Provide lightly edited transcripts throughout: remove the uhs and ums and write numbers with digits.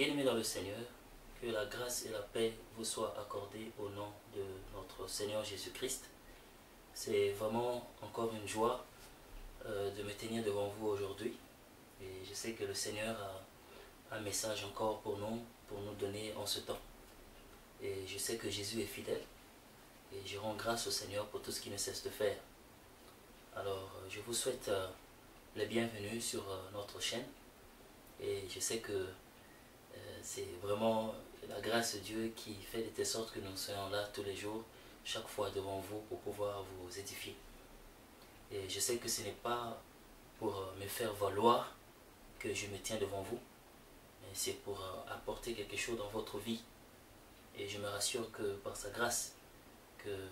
Bien-aimés dans le Seigneur, que la grâce et la paix vous soient accordées au nom de notre Seigneur Jésus-Christ. C'est vraiment encore une joie de me tenir devant vous aujourd'hui. Et je sais que le Seigneur a un message encore pour nous donner en ce temps. Et je sais que Jésus est fidèle. Et je rends grâce au Seigneur pour tout ce qu'il ne cesse de faire. Alors, je vous souhaite les bienvenus sur notre chaîne. Et je sais que c'est vraiment la grâce de Dieu qui fait de telle sorte que nous soyons là tous les jours, chaque fois devant vous pour pouvoir vous édifier. Et je sais que ce n'est pas pour me faire valoir que je me tiens devant vous, mais c'est pour apporter quelque chose dans votre vie. Et je me rassure que par sa grâce, que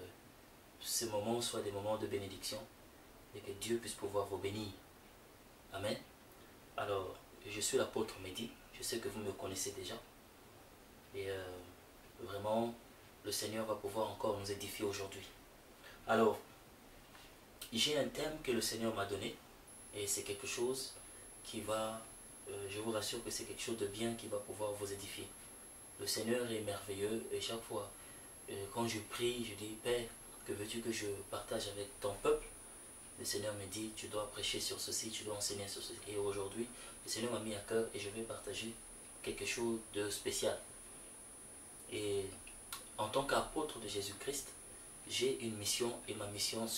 ces moments soient des moments de bénédiction et que Dieu puisse pouvoir vous bénir. Amen. Alors, je suis l'apôtre Mehdi. Je sais que vous me connaissez déjà. Et vraiment, le Seigneur va pouvoir encore nous édifier aujourd'hui. Alors, j'ai un thème que le Seigneur m'a donné. Et c'est quelque chose qui va, je vous rassure que c'est quelque chose de bien qui va pouvoir vous édifier. Le Seigneur est merveilleux et chaque fois, quand je prie, je dis, Père, que veux-tu que je partage avec ton peuple? Le Seigneur me dit, tu dois prêcher sur ceci, tu dois enseigner sur ceci. Et aujourd'hui, le Seigneur m'a mis à cœur et je vais partager quelque chose de spécial. Et en tant qu'apôtre de Jésus-Christ, j'ai une mission et ma mission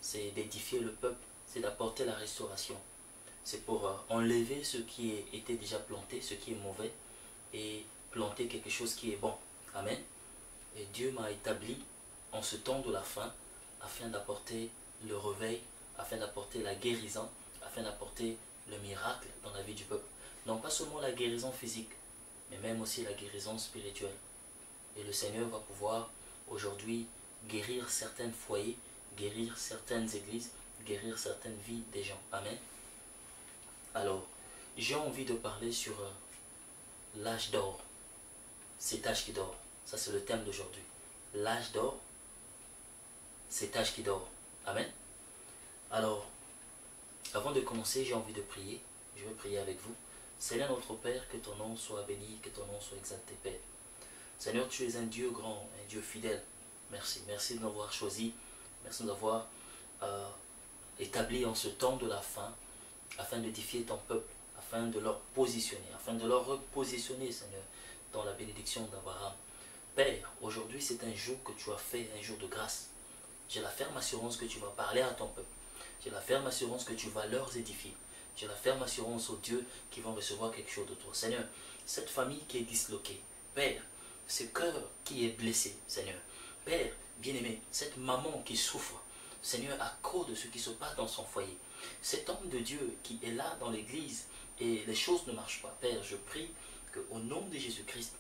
c'est d'édifier le peuple, c'est d'apporter la restauration. C'est pour enlever ce qui était déjà planté, ce qui est mauvais et planter quelque chose qui est bon. Amen. Et Dieu m'a établi en ce temps de la fin afin d'apporter le réveil, afin d'apporter la guérison, afin d'apporter le miracle dans la vie du peuple. Non pas seulement la guérison physique, mais même aussi la guérison spirituelle. Et le Seigneur va pouvoir aujourd'hui guérir certains foyers, guérir certaines églises, guérir certaines vies des gens. Amen. Alors, j'ai envie de parler sur l'âge d'or. Cet âge qui dort. Ça, c'est le thème d'aujourd'hui. L'âge d'or, cet âge qui dort. Amen. Alors, avant de commencer, j'ai envie de prier. Je vais prier avec vous. Seigneur notre Père, que ton nom soit béni, que ton nom soit exalté, Père. Seigneur, tu es un Dieu grand, un Dieu fidèle. Merci. Merci de nous avoir choisis. Merci de nous avoir établis en ce temps de la fin, afin d'édifier ton peuple, afin de leur positionner, afin de leur repositionner, Seigneur, dans la bénédiction d'Abraham. Père, aujourd'hui c'est un jour que tu as fait, un jour de grâce. J'ai la ferme assurance que tu vas parler à ton peuple. J'ai la ferme assurance que tu vas leur édifier. J'ai la ferme assurance aux dieux qui vont recevoir quelque chose de toi. Seigneur, cette famille qui est disloquée, Père, ce cœur qui est blessé, Seigneur. Père, bien-aimé, cette maman qui souffre, Seigneur, à cause de ce qui se passe dans son foyer. Cet homme de Dieu qui est là dans l'église et les choses ne marchent pas. Père, je prie qu'au nom de Jésus-Christ,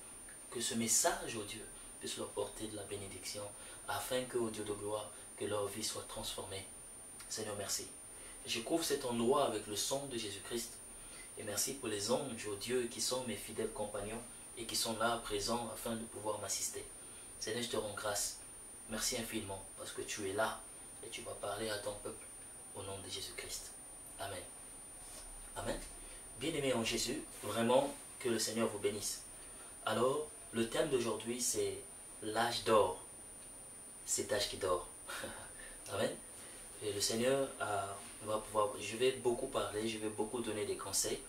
que ce message, oh Dieu, puisse leur porter de la bénédiction, afin que, oh Dieu de gloire, que leur vie soit transformée. Seigneur, merci. Je couvre cet endroit avec le sang de Jésus-Christ. Et merci pour les anges, oh Dieu, qui sont mes fidèles compagnons et qui sont là, présents, afin de pouvoir m'assister. Seigneur, je te rends grâce. Merci infiniment, parce que tu es là et tu vas parler à ton peuple au nom de Jésus-Christ. Amen. Amen. Bien-aimés en Jésus, vraiment que le Seigneur vous bénisse. Alors, le thème d'aujourd'hui, c'est l'âge d'or. Cet âge qui dort. Amen. Et le Seigneur va pouvoir, je vais beaucoup parler, je vais beaucoup donner des conseils.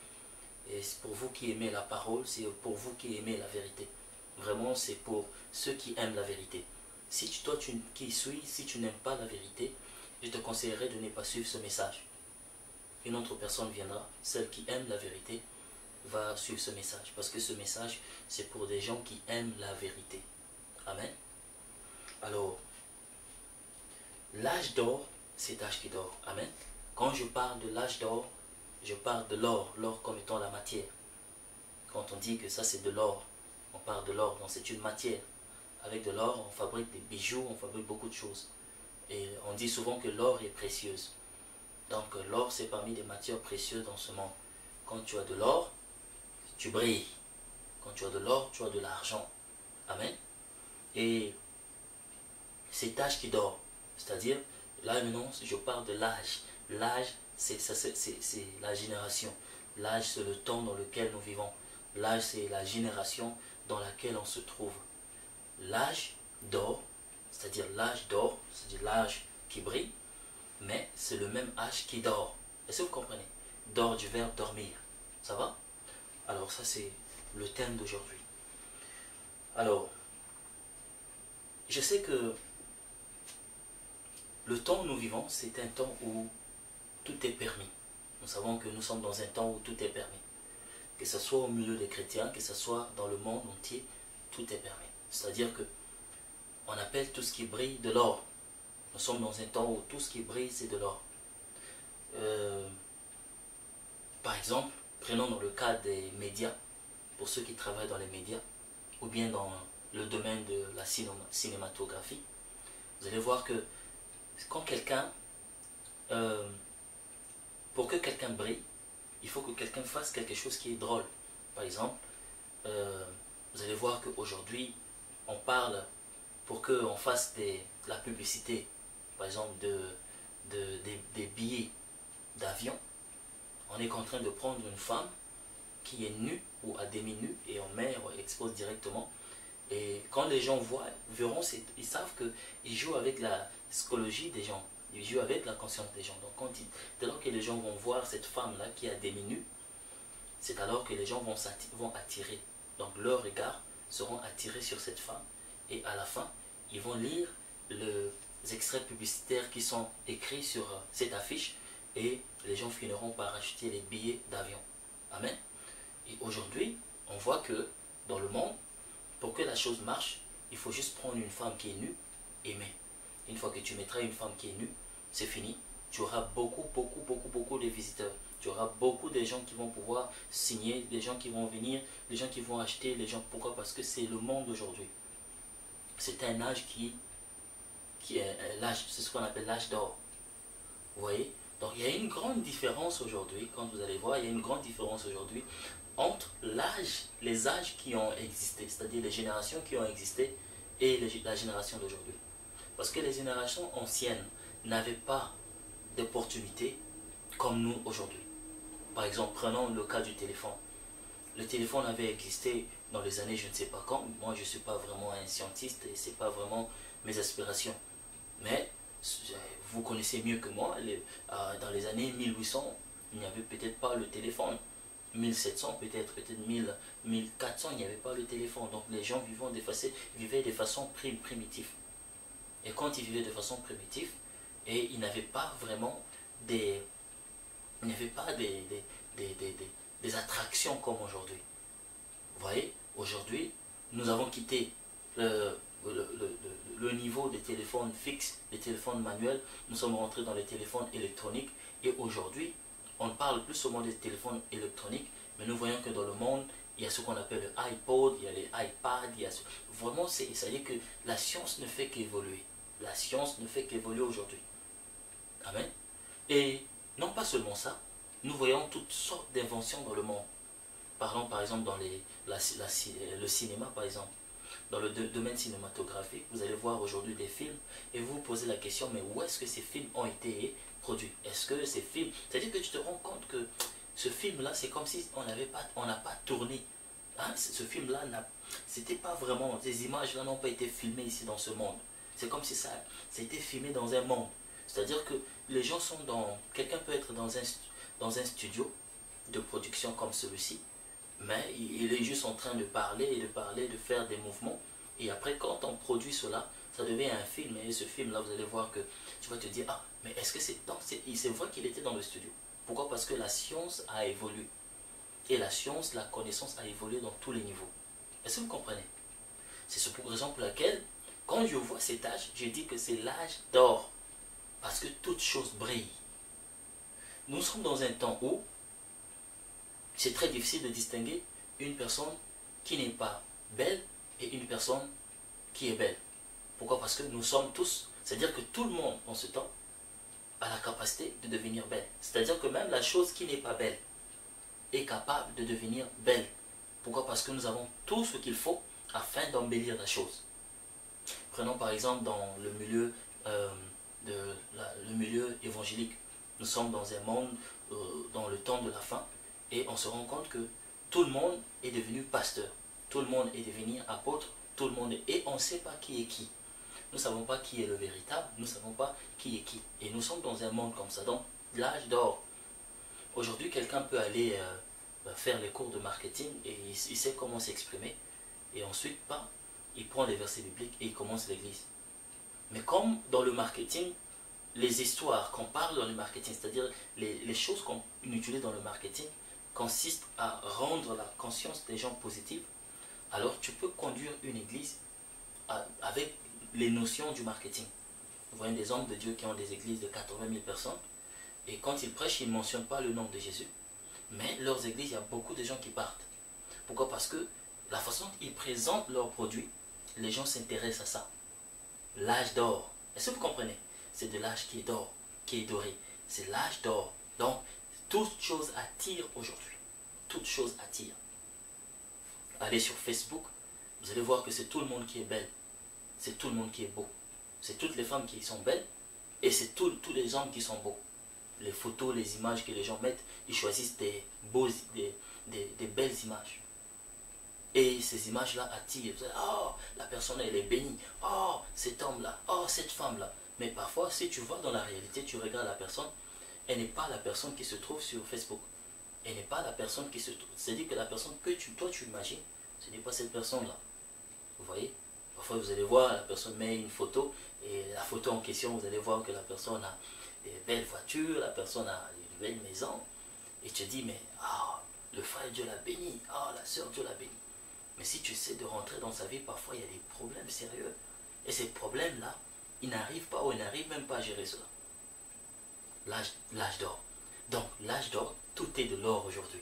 Et c'est pour vous qui aimez la parole, c'est pour vous qui aimez la vérité. Vraiment, c'est pour ceux qui aiment la vérité. Si toi qui suis, si tu n'aimes pas la vérité, je te conseillerais de ne pas suivre ce message. Une autre personne viendra, celle qui aime la vérité, va suivre ce message. Parce que ce message, c'est pour des gens qui aiment la vérité. Amen. Alors, l'âge d'or, c'est l'âge qui dort. Amen. Quand je parle de l'âge d'or, je parle de l'or, l'or comme étant la matière. Quand on dit que ça c'est de l'or, on parle de l'or, donc c'est une matière. Avec de l'or, on fabrique des bijoux, on fabrique beaucoup de choses. Et on dit souvent que l'or est précieuse. Donc l'or c'est parmi les matières précieuses dans ce monde. Quand tu as de l'or, tu brilles. Quand tu as de l'or, tu as de l'argent. Amen. Et cet âge qui dort, c'est-à-dire, là maintenant, je parle de l'âge. L'âge, c'est la génération. L'âge, c'est le temps dans lequel nous vivons. L'âge, c'est la génération dans laquelle on se trouve. L'âge d'or, c'est-à-dire l'âge d'or, c'est-à-dire l'âge qui brille, mais c'est le même âge qui dort. Est-ce que vous comprenez? Dort du verbe dormir. Ça va? Alors ça, c'est le thème d'aujourd'hui. Alors, je sais que le temps où nous vivons, c'est un temps où tout est permis. Nous savons que nous sommes dans un temps où tout est permis. Que ce soit au milieu des chrétiens, que ce soit dans le monde entier, tout est permis. C'est-à-dire que on appelle tout ce qui brille de l'or. Nous sommes dans un temps où tout ce qui brille, c'est de l'or. Par exemple, prenons dans le cas des médias, pour ceux qui travaillent dans les médias, ou bien dans le domaine de la cinématographie, vous allez voir que quand quelqu'un, pour que quelqu'un brille, il faut que quelqu'un fasse quelque chose qui est drôle. Par exemple, vous allez voir qu'aujourd'hui, on parle pour qu'on fasse de la publicité, par exemple des billets d'avion. On est en train de prendre une femme qui est nue ou à demi-nue et on expose directement. Et quand les gens verront, ils savent qu'ils jouent avec la psychologie des gens. Ils jouent avec la conscience des gens. Donc dès lors que les gens vont voir cette femme-là qui est à demi-nue, c'est alors que les gens vont attirer. Donc leurs regards seront attirés sur cette femme. Et à la fin, ils vont lire les extraits publicitaires qui sont écrits sur cette affiche. Et les gens finiront par acheter les billets d'avion. Amen. Et aujourd'hui, on voit que dans le monde, pour que la chose marche, il faut juste prendre une femme qui est nue, aimer. Une fois que tu mettras une femme qui est nue, c'est fini. Tu auras beaucoup de visiteurs. Tu auras beaucoup de gens qui vont pouvoir signer, des gens qui vont venir, des gens qui vont acheter, les gens. Pourquoi? Parce que c'est le monde d'aujourd'hui. C'est un âge qui est l'âge, c'est ce qu'on appelle l'âge d'or. Vous voyez? Donc il y a une grande différence aujourd'hui, quand vous allez voir, il y a une grande différence aujourd'hui entre les âges qui ont existé, c'est-à-dire les générations qui ont existé et la génération d'aujourd'hui. Parce que les générations anciennes n'avaient pas d'opportunités comme nous aujourd'hui. Par exemple, prenons le cas du téléphone. Le téléphone avait existé dans les années je ne sais pas quand. Moi, je ne suis pas vraiment un scientiste et ce n'est pas vraiment mes aspirations. Mais vous connaissez mieux que moi, dans les années 1800, il n'y avait peut-être pas le téléphone. 1700 peut-être 1400, il n'y avait pas le téléphone. Donc les gens vivaient de façon primitive. Et quand ils vivaient de façon primitive, et ils n'avaient pas vraiment des attractions comme aujourd'hui. Vous voyez, aujourd'hui, nous avons quitté le niveau des téléphones fixes, des téléphones manuels, nous sommes rentrés dans les téléphones électroniques et aujourd'hui, on parle plus seulement des téléphones électroniques, mais nous voyons que dans le monde, il y a ce qu'on appelle le iPod, il y a les iPads, vraiment, c'est-à-dire que la science ne fait qu'évoluer. La science ne fait qu'évoluer aujourd'hui. Amen. Et non pas seulement ça, nous voyons toutes sortes d'inventions dans le monde. Parlons par exemple dans le cinéma, par exemple. Dans le domaine cinématographique, vous allez voir aujourd'hui des films et vous vous posez la question, mais où est-ce que ces films ont été produits? Est-ce que ces films... C'est-à-dire que tu te rends compte que ce film-là, c'est comme si on n'a pas tourné. Hein? Ce film-là, c'était pas vraiment... Ces images-là n'ont pas été filmées ici dans ce monde. C'est comme si ça a été filmé dans un monde. C'est-à-dire que les gens sont dans... Quelqu'un peut être dans un studio de production comme celui-ci, mais il est juste en train de parler, de faire des mouvements. Et après, quand on produit cela, ça devient un film. Et ce film-là, vous allez voir que tu vas te dire, ah, mais est-ce que c'est... C'est vrai qu'il était dans le studio. Pourquoi? Parce que la science a évolué. Et la science, la connaissance a évolué dans tous les niveaux. Est-ce que vous comprenez? C'est pour raison pour laquelle, quand je vois cet âge, je dis que c'est l'âge d'or. Parce que toute chose brille. Nous sommes dans un temps où c'est très difficile de distinguer une personne qui n'est pas belle et une personne qui est belle. Pourquoi? Parce que nous sommes tous, c'est-à-dire que tout le monde en ce temps a la capacité de devenir belle. C'est-à-dire que même la chose qui n'est pas belle est capable de devenir belle. Pourquoi? Parce que nous avons tout ce qu'il faut afin d'embellir la chose. Prenons par exemple dans le milieu évangélique. Nous sommes dans un monde, dans le temps de la fin, et on se rend compte que tout le monde est devenu pasteur. Tout le monde est devenu apôtre. Tout le monde est... Et on ne sait pas qui est qui. Nous ne savons pas qui est le véritable. Nous ne savons pas qui est qui. Et nous sommes dans un monde comme ça. Donc, l'âge d'or. Aujourd'hui, quelqu'un peut aller faire les cours de marketing et il sait comment s'exprimer. Et ensuite, il prend les versets bibliques et il commence l'église. Mais comme dans le marketing, les histoires qu'on parle dans le marketing, c'est-à-dire les choses qu'on utilise dans le marketing, consistent à rendre la conscience des gens positive, alors tu peux conduire une église avec les notions du marketing. Vous voyez des hommes de Dieu qui ont des églises de 80 000 personnes, et quand ils prêchent, ils ne mentionnent pas le nom de Jésus, mais leurs églises, il y a beaucoup de gens qui partent. Pourquoi? Parce que la façon dont ils présentent leurs produits, les gens s'intéressent à ça. L'âge d'or. Est-ce que vous comprenez? C'est de l'âge qui est d'or, qui est doré. C'est l'âge d'or. Donc, toute chose attire aujourd'hui. Toute chose attire. Allez sur Facebook, vous allez voir que c'est tout le monde qui est belle. C'est tout le monde qui est beau. C'est toutes les femmes qui sont belles et c'est tous les hommes qui sont beaux. Les photos, les images que les gens mettent, ils choisissent des belles images. Et ces images-là attirent. Vous allez, oh, la personne, elle est bénie. Oh, cet homme-là. Oh, cette femme-là. Mais parfois, si tu vois dans la réalité, tu regardes la personne, elle n'est pas la personne qui se trouve sur Facebook. Elle n'est pas la personne qui se trouve. C'est-à-dire que la personne que toi tu imagines, ce n'est pas cette personne-là. Vous voyez? Parfois, vous allez voir, la personne met une photo, et la photo en question, vous allez voir que la personne a des belles voitures, la personne a une belle maison. Et tu te dis, mais le frère Dieu l'a béni, la soeur Dieu l'a béni. Mais si tu essaies de rentrer dans sa vie, parfois il y a des problèmes sérieux. Et ces problèmes-là, ils n'arrivent pas ou ils n'arrivent même pas à gérer cela. L'âge d'or. Donc, l'âge d'or, tout est de l'or aujourd'hui.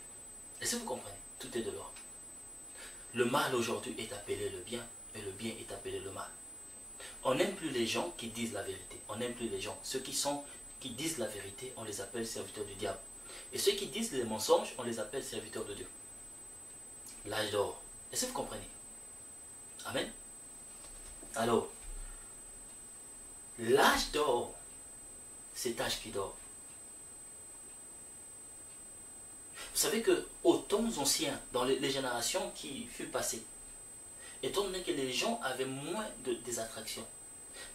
Est-ce que vous comprenez? Tout est de l'or. Le mal aujourd'hui est appelé le bien, et le bien est appelé le mal. On n'aime plus les gens qui disent la vérité. On n'aime plus les gens. Ceux qui disent la vérité, on les appelle serviteurs du diable. Et ceux qui disent les mensonges, on les appelle serviteurs de Dieu. L'âge d'or. Est-ce que vous comprenez? Amen. Alors, l'âge d'or, cet âge qui dort. Vous savez que aux temps anciens, dans les générations qui furent passées, étant donné que les gens avaient moins des attractions,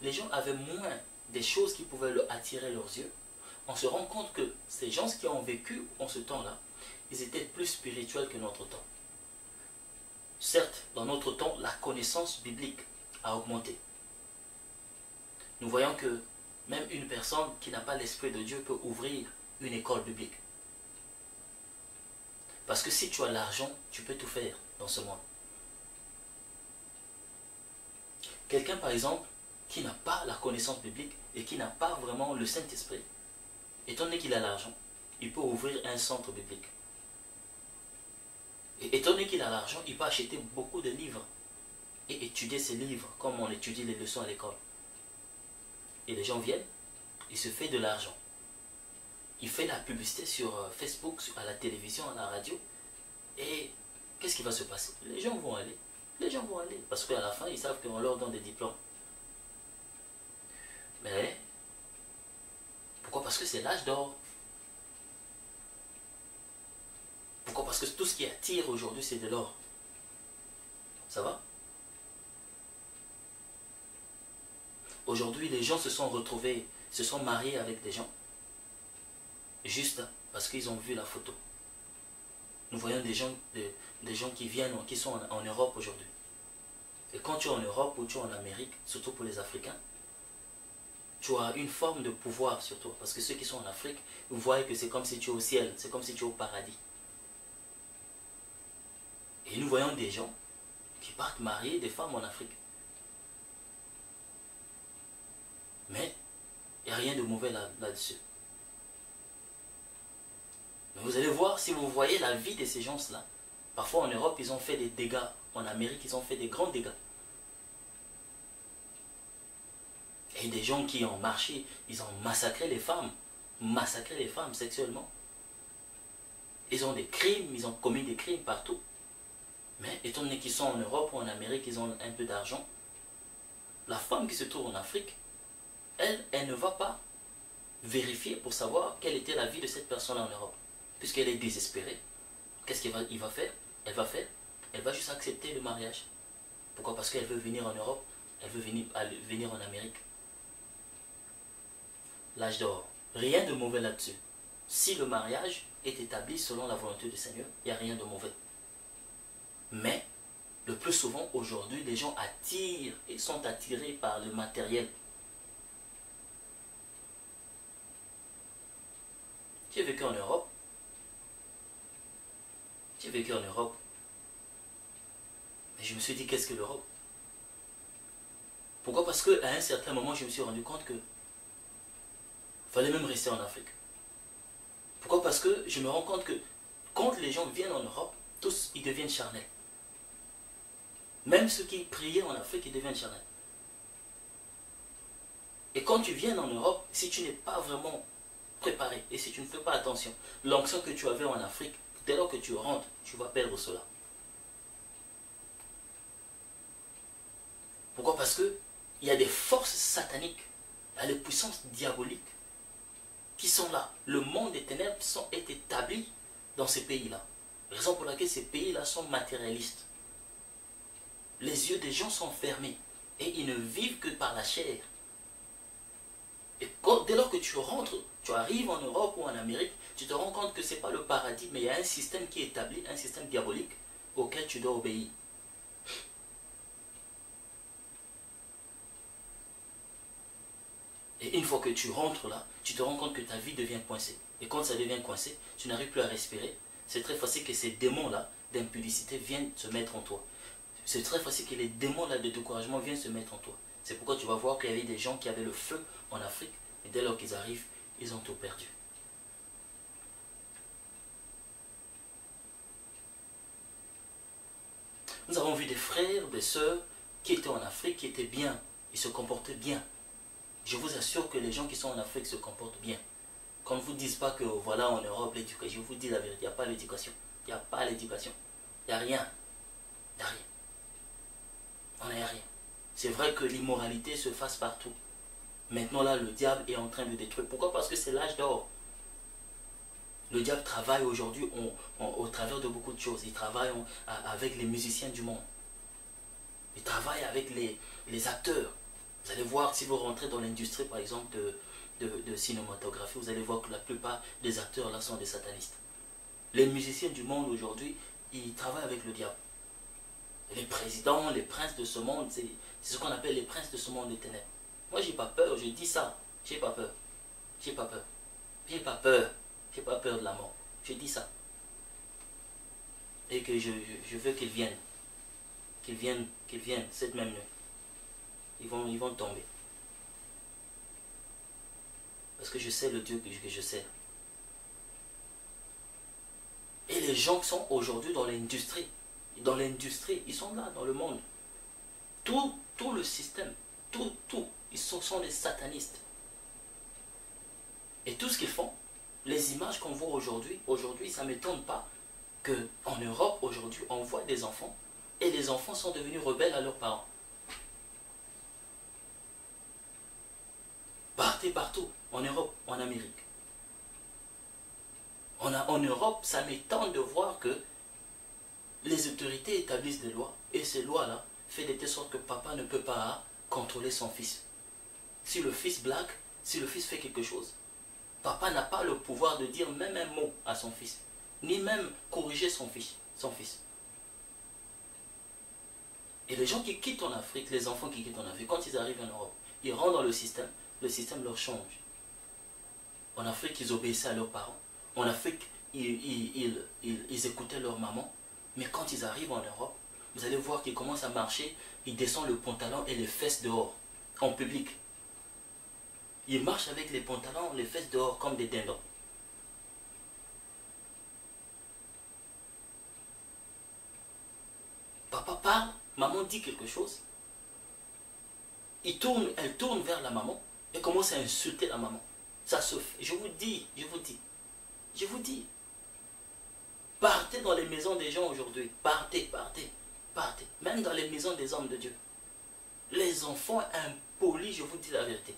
les gens avaient moins des choses qui pouvaient attirer leurs yeux, on se rend compte que ces gens qui ont vécu en ce temps-là, ils étaient plus spirituels que notre temps. Certes, dans notre temps, la connaissance biblique a augmenté. Nous voyons que même une personne qui n'a pas l'Esprit de Dieu peut ouvrir une école biblique. Parce que si tu as l'argent, tu peux tout faire dans ce monde. Quelqu'un, par exemple, qui n'a pas la connaissance biblique et qui n'a pas vraiment le Saint-Esprit, étant donné qu'il a l'argent, il peut ouvrir un centre biblique. Et étant donné qu'il a l'argent, il peut acheter beaucoup de livres et étudier ces livres comme on étudie les leçons à l'école. Et les gens viennent, il se fait de l'argent. Il fait la publicité sur Facebook, à la télévision, à la radio. Et qu'est-ce qui va se passer? Les gens vont aller. Les gens vont aller. Parce qu'à la fin, ils savent qu'on leur donne des diplômes. Mais, pourquoi? Parce que c'est l'âge d'or. Pourquoi? Parce que tout ce qui attire aujourd'hui, c'est de l'or. Ça va? Aujourd'hui, les gens se sont retrouvés, se sont mariés avec des gens, juste parce qu'ils ont vu la photo. Nous voyons des gens qui viennent, qui sont en Europe aujourd'hui. Et quand tu es en Europe ou tu es en Amérique, surtout pour les Africains, tu as une forme de pouvoir sur toi. Parce que ceux qui sont en Afrique, vous voyez que c'est comme si tu es au ciel, c'est comme si tu es au paradis. Et nous voyons des gens qui partent marier des femmes en Afrique. Mais il n'y a rien de mauvais là-dessus. Mais vous allez voir, si vous voyez la vie de ces gens-là, parfois en Europe, ils ont fait des dégâts. En Amérique, ils ont fait des grands dégâts. Et des gens qui ont marché, ils ont massacré les femmes sexuellement. Ils ont des crimes, ils ont commis des crimes partout. Mais étant donné qu'ils sont en Europe ou en Amérique, ils ont un peu d'argent. La femme qui se trouve en Afrique, elle ne va pas vérifier pour savoir quelle était la vie de cette personne en Europe. Puisqu'elle est désespérée, qu'est-ce qu'il va faire? elle va faire? Elle va juste accepter le mariage. Pourquoi? Parce qu'elle veut venir en Europe, elle veut venir en Amérique. L'âge d'or. Rien de mauvais là-dessus. Si le mariage est établi selon la volonté du Seigneur, il n'y a rien de mauvais. Mais, le plus souvent, aujourd'hui, les gens attirent et sont attirés par le matériel. J'ai vécu en Europe. J'ai vécu en Europe. Mais je me suis dit, qu'est-ce que l'Europe? Pourquoi? Parce qu'à un certain moment, je me suis rendu compte que fallait même rester en Afrique. Pourquoi? Parce que je me rends compte que quand les gens viennent en Europe, tous, ils deviennent charnels. Même ceux qui priaient en Afrique, ils deviennent charnels. Et quand tu viens en Europe, si tu n'es pas vraiment préparé, et si tu ne fais pas attention, l'onction que tu avais en Afrique, dès lors que tu rentres, tu vas perdre cela. Pourquoi? Parce que il y a des forces sataniques, il y a des puissances diaboliques qui sont là. Le monde des ténèbres est établi dans ces pays-là. Raison pour laquelle ces pays-là sont matérialistes. Les yeux des gens sont fermés et ils ne vivent que par la chair. Et dès lors que tu rentres, tu arrives en Europe ou en Amérique, tu te rends compte que ce n'est pas le paradis, mais il y a un système qui est établi, un système diabolique auquel tu dois obéir. Et une fois que tu rentres là, tu te rends compte que ta vie devient coincée. Et quand ça devient coincé, tu n'arrives plus à respirer. C'est très facile que ces démons-là d'impudicité viennent se mettre en toi. C'est très facile que les démons-là de découragement viennent se mettre en toi. C'est pourquoi tu vas voir qu'il y avait des gens qui avaient le feu en Afrique, et dès lors qu'ils arrivent, ils ont tout perdu. Nous avons vu des frères, des sœurs qui étaient en Afrique, qui étaient bien, ils se comportaient bien. Je vous assure que les gens qui sont en Afrique se comportent bien. Qu'on ne vous dise pas que voilà en Europe l'éducation, je vous dis la vérité, il n'y a pas l'éducation. Il n'y a pas l'éducation. Il n'y a rien. Il n'y a rien. On n'a rien. C'est vrai que l'immoralité se fasse partout. Maintenant là, le diable est en train de détruire. Pourquoi? Parce que c'est l'âge d'or. Le diable travaille aujourd'hui au travers de beaucoup de choses. Il travaille avec les musiciens du monde. Il travaille avec les acteurs. Vous allez voir, si vous rentrez dans l'industrie, par exemple, de cinématographie, vous allez voir que la plupart des acteurs là sont des satanistes. Les musiciens du monde aujourd'hui, ils travaillent avec le diable. Et les présidents, les princes de ce monde, c'est ce qu'on appelle les princes de ce monde des ténèbres. Moi, j'ai pas peur, je dis ça. J'ai pas peur. J'ai pas peur. J'ai pas peur. J'ai pas peur de la mort. Je dis ça. Et que je veux qu'ils viennent. Qu'ils viennent cette même nuit. Ils vont tomber. Parce que je sais le Dieu que je sais. Et les gens qui sont aujourd'hui dans l'industrie, ils sont là, dans le monde. Tout le système, tout, ils sont des satanistes. Et tout ce qu'ils font, les images qu'on voit aujourd'hui, ça ne m'étonne pas qu'en Europe, aujourd'hui, on voit des enfants, et les enfants sont devenus rebelles à leurs parents. Partez partout, en Europe, en Amérique. En Europe, ça m'étonne de voir que les autorités établissent des lois, et ces lois-là font de telle sorte que papa ne peut pas contrôler son fils. Si le fils blague, si le fils fait quelque chose, papa n'a pas le pouvoir de dire même un mot à son fils, ni même corriger son fils. Et les gens qui quittent en Afrique, les enfants qui quittent en Afrique, quand ils arrivent en Europe, ils rentrent dans le système leur change. En Afrique, ils obéissaient à leurs parents. En Afrique, ils écoutaient leur maman. Mais quand ils arrivent en Europe, vous allez voir qu'ils commencent à marcher, ils descendent le pantalon et les fesses dehors, en public. Ils marchent avec les pantalons, les fesses dehors, comme des dindons. Papa parle, maman dit quelque chose. Elle tourne vers la maman et commence à insulter la maman. Ça se fait. Je vous dis. Partez dans les maisons des gens aujourd'hui. Partez. Même dans les maisons des hommes de Dieu. Les enfants impolis, je vous dis la vérité.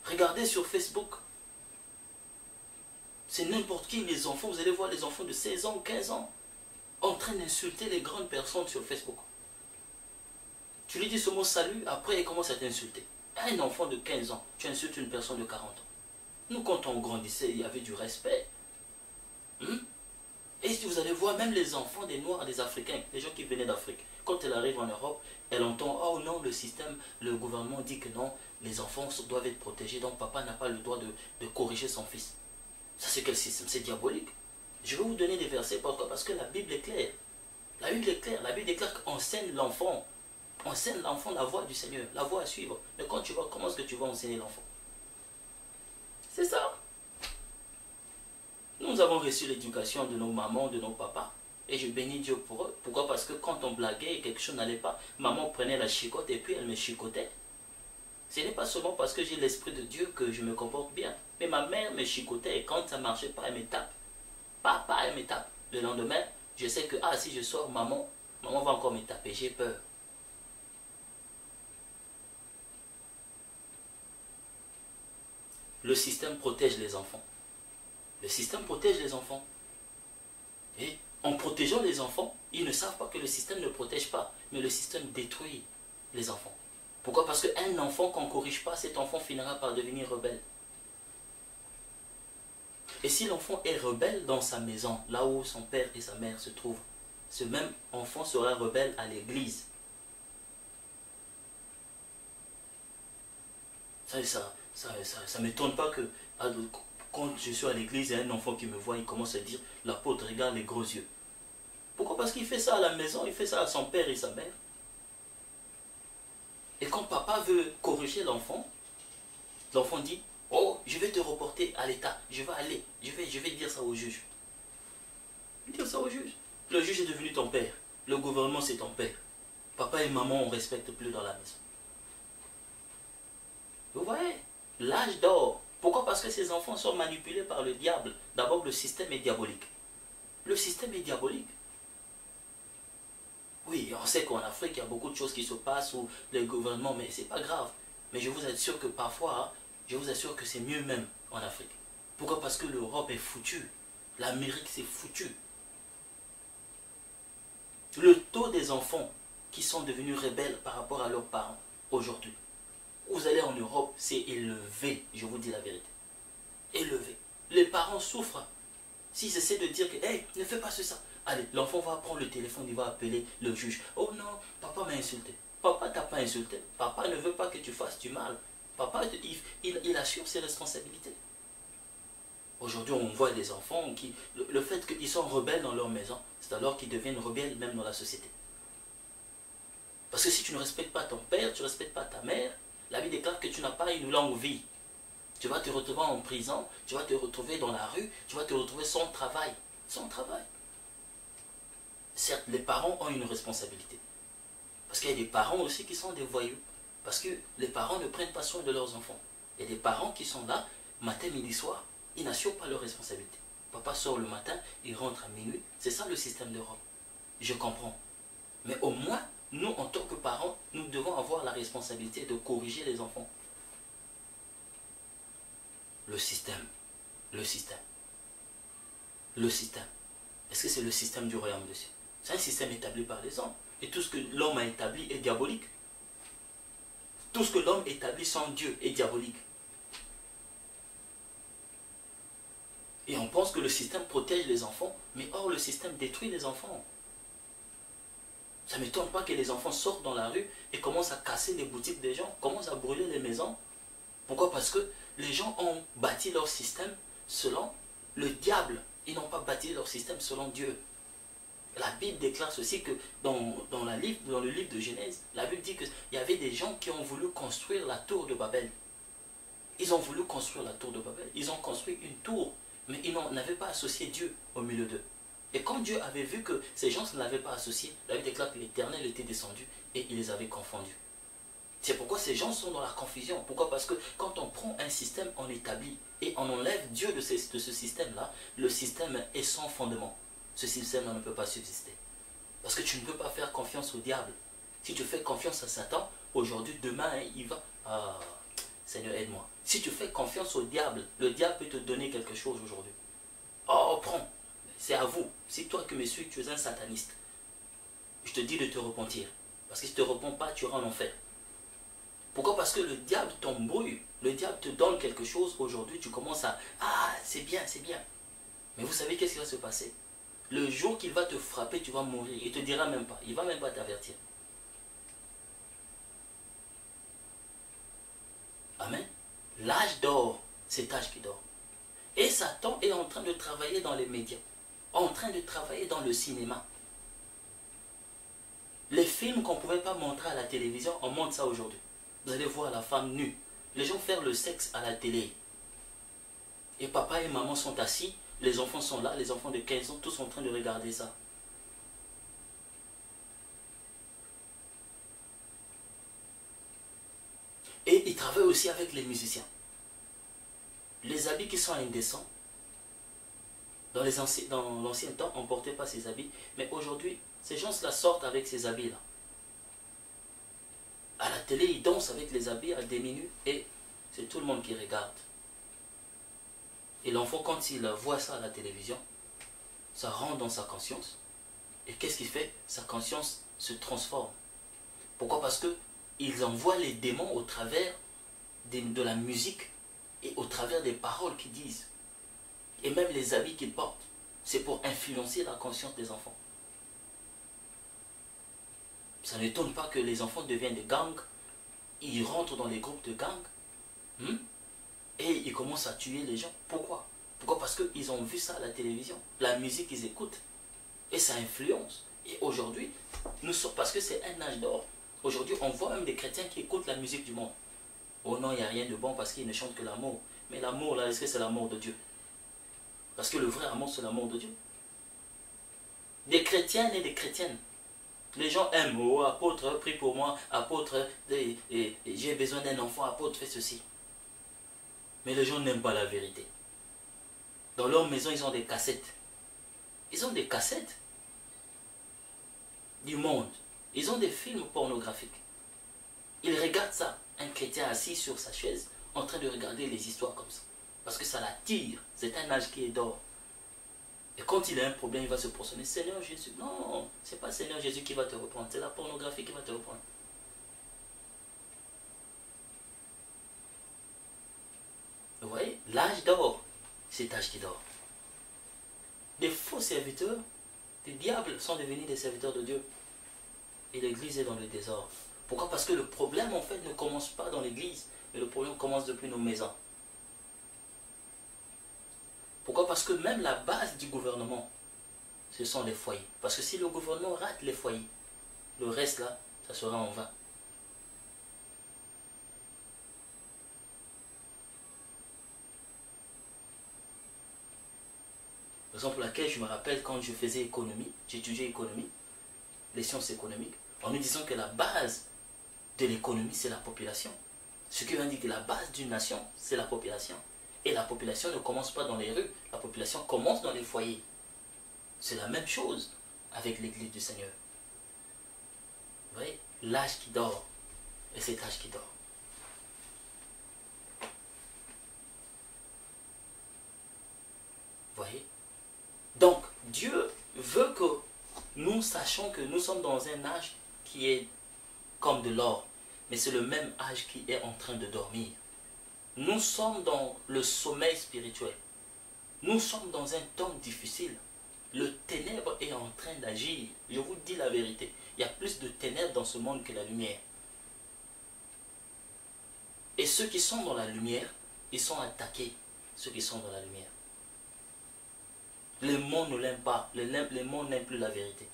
Regardez sur Facebook. C'est n'importe qui, les enfants, vous allez voir les enfants de 16 ans, 15 ans, en train d'insulter les grandes personnes sur Facebook. Tu lui dis ce mot salut, après il commence à t'insulter. Un enfant de 15 ans, tu insultes une personne de 40 ans. Nous, quand on grandissait, il y avait du respect. Et si vous allez voir, même les enfants des Noirs, des Africains, les gens qui venaient d'Afrique, quand elle arrive en Europe, elle entend, oh non, le système, le gouvernement dit que non, les enfants doivent être protégés, donc papa n'a pas le droit de corriger son fils. Ça, c'est quel système? C'est diabolique. Je vais vous donner des versets, pourquoi? Parce que la Bible est claire. La Bible est claire. La Bible déclare qu'enseigne l'enfant. Enseigne l'enfant la voie du Seigneur, la voie à suivre. Mais quand tu vois, comment est-ce que tu vas enseigner l'enfant? C'est ça. Nous avons reçu l'éducation de nos mamans, de nos papas. Et je bénis Dieu pour eux. Pourquoi? Parce que quand on blaguait et quelque chose n'allait pas, maman prenait la chicotte et puis elle me chicotait. Ce n'est pas seulement parce que j'ai l'esprit de Dieu que je me comporte bien. Mais ma mère me chicotait et quand ça ne marchait pas, elle me tape. Papa, elle me tape. Le lendemain, je sais que, ah, si je sors, maman va encore me taper. J'ai peur. Le système protège les enfants. Le système protège les enfants. Et en protégeant les enfants, ils ne savent pas que le système ne protège pas, mais le système détruit les enfants. Pourquoi? Parce qu'un enfant qu'on ne corrige pas, cet enfant finira par devenir rebelle. Et si l'enfant est rebelle dans sa maison, là où son père et sa mère se trouvent, ce même enfant sera rebelle à l'église. Ça ne m'étonne pas que quand je suis à l'église, il y a un enfant qui me voit, il commence à dire, l'apôtre regarde les gros yeux. Pourquoi? Parce qu'il fait ça à la maison, il fait ça à son père et sa mère. Et quand papa veut corriger l'enfant, l'enfant dit, oh, je vais te reporter à l'État, je vais aller, je vais dire ça au juge. Dire ça au juge. Le juge est devenu ton père, le gouvernement c'est ton père. Papa et maman, on ne respecte plus dans la maison. Vous voyez, l'âge d'or. Pourquoi? Parce que ces enfants sont manipulés par le diable. D'abord, le système est diabolique. Le système est diabolique. Oui, on sait qu'en Afrique, il y a beaucoup de choses qui se passent où le gouvernement, mais c'est pas grave. Mais je vous assure que parfois, je vous assure que c'est mieux même en Afrique. Pourquoi? Parce que l'Europe est foutue. L'Amérique, c'est foutu. Le taux des enfants qui sont devenus rebelles par rapport à leurs parents aujourd'hui, vous allez en Europe, c'est élevé, je vous dis la vérité. Élevé. Les parents souffrent. S'ils essaient de dire que, hey, ne fais pas ça. Allez, l'enfant va prendre le téléphone, il va appeler le juge. Oh non, papa m'a insulté. Papa t'a pas insulté. Papa ne veut pas que tu fasses du mal. Papa, il assure ses responsabilités. Aujourd'hui, on voit des enfants qui, le fait qu'ils sont rebelles dans leur maison, c'est alors qu'ils deviennent rebelles même dans la société. Parce que si tu ne respectes pas ton père, tu ne respectes pas ta mère, la Bible déclare que tu n'as pas une longue vie. Tu vas te retrouver en prison, tu vas te retrouver dans la rue, tu vas te retrouver sans travail. Sans travail. Certes, les parents ont une responsabilité. Parce qu'il y a des parents aussi qui sont des voyous. Parce que les parents ne prennent pas soin de leurs enfants. Il y a des parents qui sont là, matin, midi, soir, ils n'assurent pas leurs responsabilités. Papa sort le matin, il rentre à minuit. C'est ça le système d'Europe. Je comprends. Mais au moins, nous, en tant que parents, nous devons avoir la responsabilité de corriger les enfants. Le système. Le système. Le système. Est-ce que c'est le système du royaume de Dieu? C'est un système établi par les hommes. Et tout ce que l'homme a établi est diabolique. Tout ce que l'homme établit sans Dieu est diabolique. Et on pense que le système protège les enfants, mais or le système détruit les enfants. Ça ne m'étonne pas que les enfants sortent dans la rue et commencent à casser les boutiques des gens, commencent à brûler les maisons. Pourquoi? Parce que les gens ont bâti leur système selon le diable. Ils n'ont pas bâti leur système selon Dieu. La Bible déclare ceci que dans le livre de Genèse, la Bible dit qu'il y avait des gens qui ont voulu construire la tour de Babel. Ils ont voulu construire la tour de Babel. Ils ont construit une tour, mais ils n'avaient pas associé Dieu au milieu d'eux. Et comme Dieu avait vu que ces gens ne l'avaient pas associé, la Bible déclare que l'Éternel était descendu et il les avait confondus. C'est pourquoi ces gens sont dans la confusion. Pourquoi? Parce que quand on prend un système, on établit et on enlève Dieu de ce système-là, le système est sans fondement. Ce système-là ne peut pas subsister. Parce que tu ne peux pas faire confiance au diable. Si tu fais confiance à Satan, aujourd'hui, demain, il va... Ah, Seigneur, aide-moi. Si tu fais confiance au diable, le diable peut te donner quelque chose aujourd'hui. Oh, prends. C'est à vous. Si toi qui me suis, tu es un sataniste, je te dis de te repentir. Parce que si tu ne te repens pas, tu iras en enfer. Pourquoi? Parce que le diable t'embrouille. Le diable te donne quelque chose. Aujourd'hui, tu commences à... Ah, c'est bien, c'est bien. Mais vous savez qu'est-ce qui va se passer? Le jour qu'il va te frapper, tu vas mourir. Il ne te dira même pas. Il ne va même pas t'avertir. Amen. L'âge d'or, c'est l'âge qui dort. Et Satan est en train de travailler dans les médias. En train de travailler dans le cinéma. Les films qu'on ne pouvait pas montrer à la télévision, on montre ça aujourd'hui. Vous allez voir la femme nue. Les gens faire le sexe à la télé. Et papa et maman sont assis. Les enfants sont là. Les enfants de 15 ans, tous en train de regarder ça. Et ils travaillent aussi avec les musiciens. Les habits qui sont indécents. Dans l'ancien temps, on ne portait pas ces habits. Mais aujourd'hui, ces gens-là sortent avec ces habits-là. À la télé, ils dansent avec les habits à demi nus et c'est tout le monde qui regarde. Et l'enfant, quand il voit ça à la télévision, ça rentre dans sa conscience. Et qu'est-ce qu'il fait? Sa conscience se transforme. Pourquoi? Parce qu'ils envoient les démons au travers de la musique et au travers des paroles qu'ils disent. Et même les habits qu'ils portent. C'est pour influencer la conscience des enfants. Ça n'étonne pas que les enfants deviennent des gangs. Ils rentrent dans les groupes de gangs. Et ils commencent à tuer les gens. Pourquoi? Pourquoi? Parce qu'ils ont vu ça à la télévision. La musique qu'ils écoutent. Et ça influence. Et aujourd'hui, parce que c'est un âge d'or. Aujourd'hui, on voit même des chrétiens qui écoutent la musique du monde. Oh non, il n'y a rien de bon parce qu'ils ne chantent que l'amour. Mais l'amour, là, est-ce que c'est l'amour de Dieu? Parce que le vrai amour, c'est l'amour de Dieu. Des chrétiens et des chrétiennes. Les gens aiment, oh apôtre, prie pour moi, apôtre, j'ai besoin d'un enfant, apôtre, fais ceci. Mais les gens n'aiment pas la vérité. Dans leur maison, ils ont des cassettes. Ils ont des cassettes du monde. Ils ont des films pornographiques. Ils regardent ça. Un chrétien assis sur sa chaise, en train de regarder les histoires comme ça. Parce que ça l'attire. C'est un âge qui est d'or. Et quand il a un problème, il va se prosterner. Seigneur Jésus. Non, ce n'est pas Seigneur Jésus qui va te reprendre. C'est la pornographie qui va te reprendre. Vous voyez, l'âge d'or, c'est l'âge qui dort. Des faux serviteurs, des diables sont devenus des serviteurs de Dieu. Et l'église est dans le désordre. Pourquoi? Parce que le problème, en fait, ne commence pas dans l'église, mais le problème commence depuis nos maisons. Pourquoi? Parce que même la base du gouvernement, ce sont les foyers. Parce que si le gouvernement rate les foyers, le reste là, ça sera en vain. Raison pour laquelle je me rappelle quand je faisais économie, j'étudiais économie, les sciences économiques, en nous disant que la base de l'économie, c'est la population. Ce qui veut dire que la base d'une nation, c'est la population. Et la population ne commence pas dans les rues, la population commence dans les foyers. C'est la même chose avec l'église du Seigneur. Vous voyez, l'âge qui dort, et c'est l'âge qui dort. Vous voyez? Donc, Dieu veut que nous sachions que nous sommes dans un âge qui est comme de l'or, mais c'est le même âge qui est en train de dormir. Nous sommes dans le sommeil spirituel. Nous sommes dans un temps difficile. Le ténèbre est en train d'agir. Je vous dis la vérité. Il y a plus de ténèbres dans ce monde que la lumière. Et ceux qui sont dans la lumière, ils sont attaqués. Ceux qui sont dans la lumière. Le monde ne l'aime pas. Le monde n'aime plus la vérité.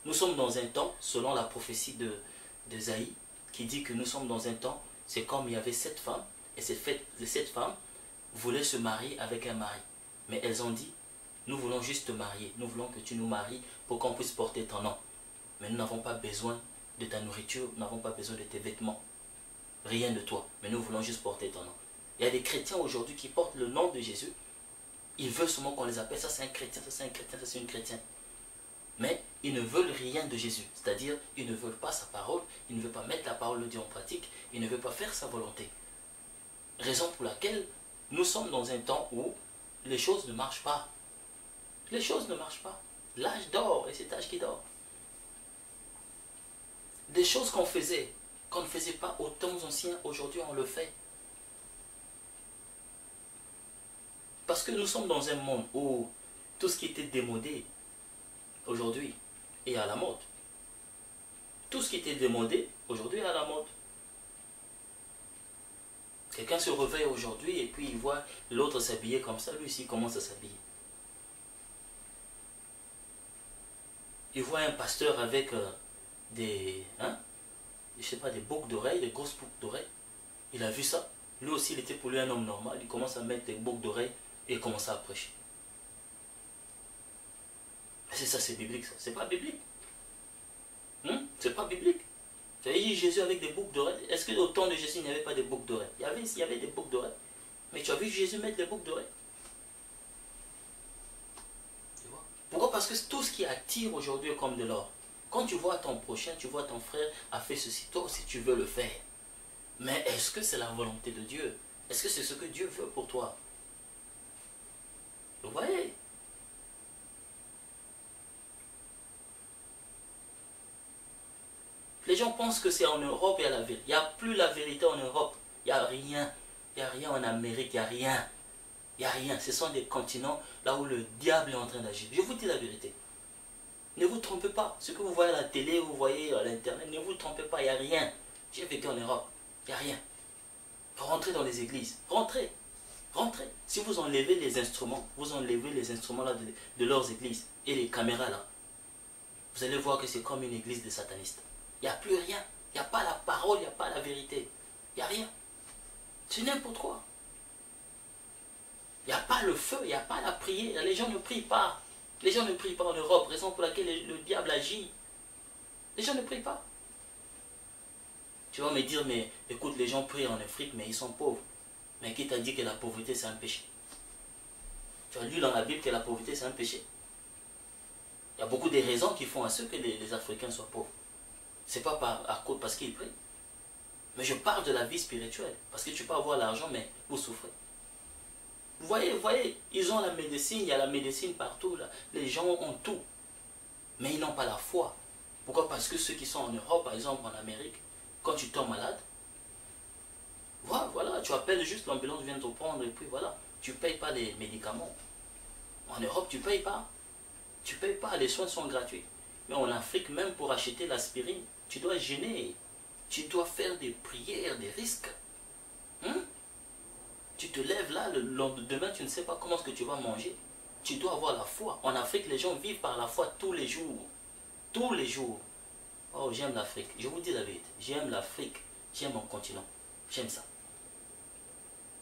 Nous sommes dans un temps, selon la prophétie de Zaï, qui dit que nous sommes dans un temps, c'est comme il y avait 7 femmes, et ces 7 femmes voulaient se marier avec un mari. Mais elles ont dit, nous voulons juste te marier, nous voulons que tu nous maries pour qu'on puisse porter ton nom. Mais nous n'avons pas besoin de ta nourriture, nous n'avons pas besoin de tes vêtements. Rien de toi, mais nous voulons juste porter ton nom. Il y a des chrétiens aujourd'hui qui portent le nom de Jésus. Ils veulent seulement qu'on les appelle, ça c'est un chrétien, ça c'est un chrétien, ça c'est une chrétienne. Mais ils ne veulent rien de Jésus. C'est-à-dire, ils ne veulent pas sa parole, ils ne veulent pas mettre la parole de Dieu en pratique, ils ne veulent pas faire sa volonté. Raison pour laquelle nous sommes dans un temps où les choses ne marchent pas. Les choses ne marchent pas. L'âge dort et c'est l'âge qui dort. Des choses qu'on faisait, qu'on ne faisait pas aux temps anciens, aujourd'hui on le fait. Parce que nous sommes dans un monde où tout ce qui était démodé, aujourd'hui, est à la mode. Tout ce qui était démodé, aujourd'hui, est à la mode. Quelqu'un se réveille aujourd'hui et puis il voit l'autre s'habiller comme ça, lui aussi il commence à s'habiller. Il voit un pasteur avec des boucles d'oreilles, des grosses boucles d'oreilles. Il a vu ça. Lui aussi, il était pour lui un homme normal. Il commence à mettre des boucles d'oreilles et il commence à prêcher. C'est ça, c'est biblique, ça. C'est pas biblique. C'est pas biblique. Tu as dit Jésus avec des boucles d'oreilles. Est-ce qu'au temps de Jésus, il n'y avait pas de boucles d'oreilles? Il y avait des boucles d'oreilles. Mais tu as vu Jésus mettre des boucles d'oreilles? Tu vois? Pourquoi? Parce que tout ce qui attire aujourd'hui est comme de l'or. Quand tu vois ton prochain, tu vois ton frère a fait ceci, toi aussi tu veux le faire. Mais est-ce que c'est la volonté de Dieu? Est-ce que c'est ce que Dieu veut pour toi? Vous voyez? Les gens pensent que c'est en Europe il y a la vérité. Il n'y a plus la vérité en Europe. Il n'y a rien. Il n'y a rien en Amérique. Il n'y a rien. Il n'y a rien. Ce sont des continents là où le diable est en train d'agir. Je vous dis la vérité. Ne vous trompez pas. Ce que vous voyez à la télé, vous voyez à l'internet, ne vous trompez pas. Il n'y a rien. J'ai vécu en Europe. Il n'y a rien. Rentrez dans les églises. Rentrez. Rentrez. Si vous enlevez les instruments, vous enlevez les instruments là de leurs églises et les caméras là, vous allez voir que c'est comme une église de satanistes. Il n'y a plus rien. Il n'y a pas la parole, il n'y a pas la vérité. Il n'y a rien. C'est n'importe quoi. Il n'y a pas le feu, il n'y a pas la prière. Les gens ne prient pas. Les gens ne prient pas en Europe, raison pour laquelle le diable agit. Les gens ne prient pas. Tu vas me dire, mais écoute, les gens prient en Afrique, mais ils sont pauvres. Mais qui t'a dit que la pauvreté c'est un péché? Tu as lu dans la Bible que la pauvreté c'est un péché? Il y a beaucoup de raisons qui font à ce que les Africains soient pauvres. C'est pas parce qu'ils prient. Mais je parle de la vie spirituelle. Parce que tu peux avoir l'argent, mais vous souffrez. Vous voyez, ils ont la médecine, il y a la médecine partout. Là. Les gens ont tout. Mais ils n'ont pas la foi. Pourquoi? Parce que ceux qui sont en Europe, par exemple en Amérique, quand tu tombes malade, voilà, tu appelles juste l'ambulance, vient te prendre et puis voilà. Tu ne payes pas les médicaments. En Europe, tu ne payes pas. Tu ne payes pas, les soins sont gratuits. Mais en Afrique, même pour acheter l'aspirine, tu dois gêner. Tu dois faire des prières, des risques. Tu te lèves là, le lendemain, tu ne sais pas comment est-ce que tu vas manger. Tu dois avoir la foi. En Afrique, les gens vivent par la foi tous les jours. Tous les jours. Oh, j'aime l'Afrique. Je vous dis la vérité. J'aime l'Afrique. J'aime mon continent. J'aime ça.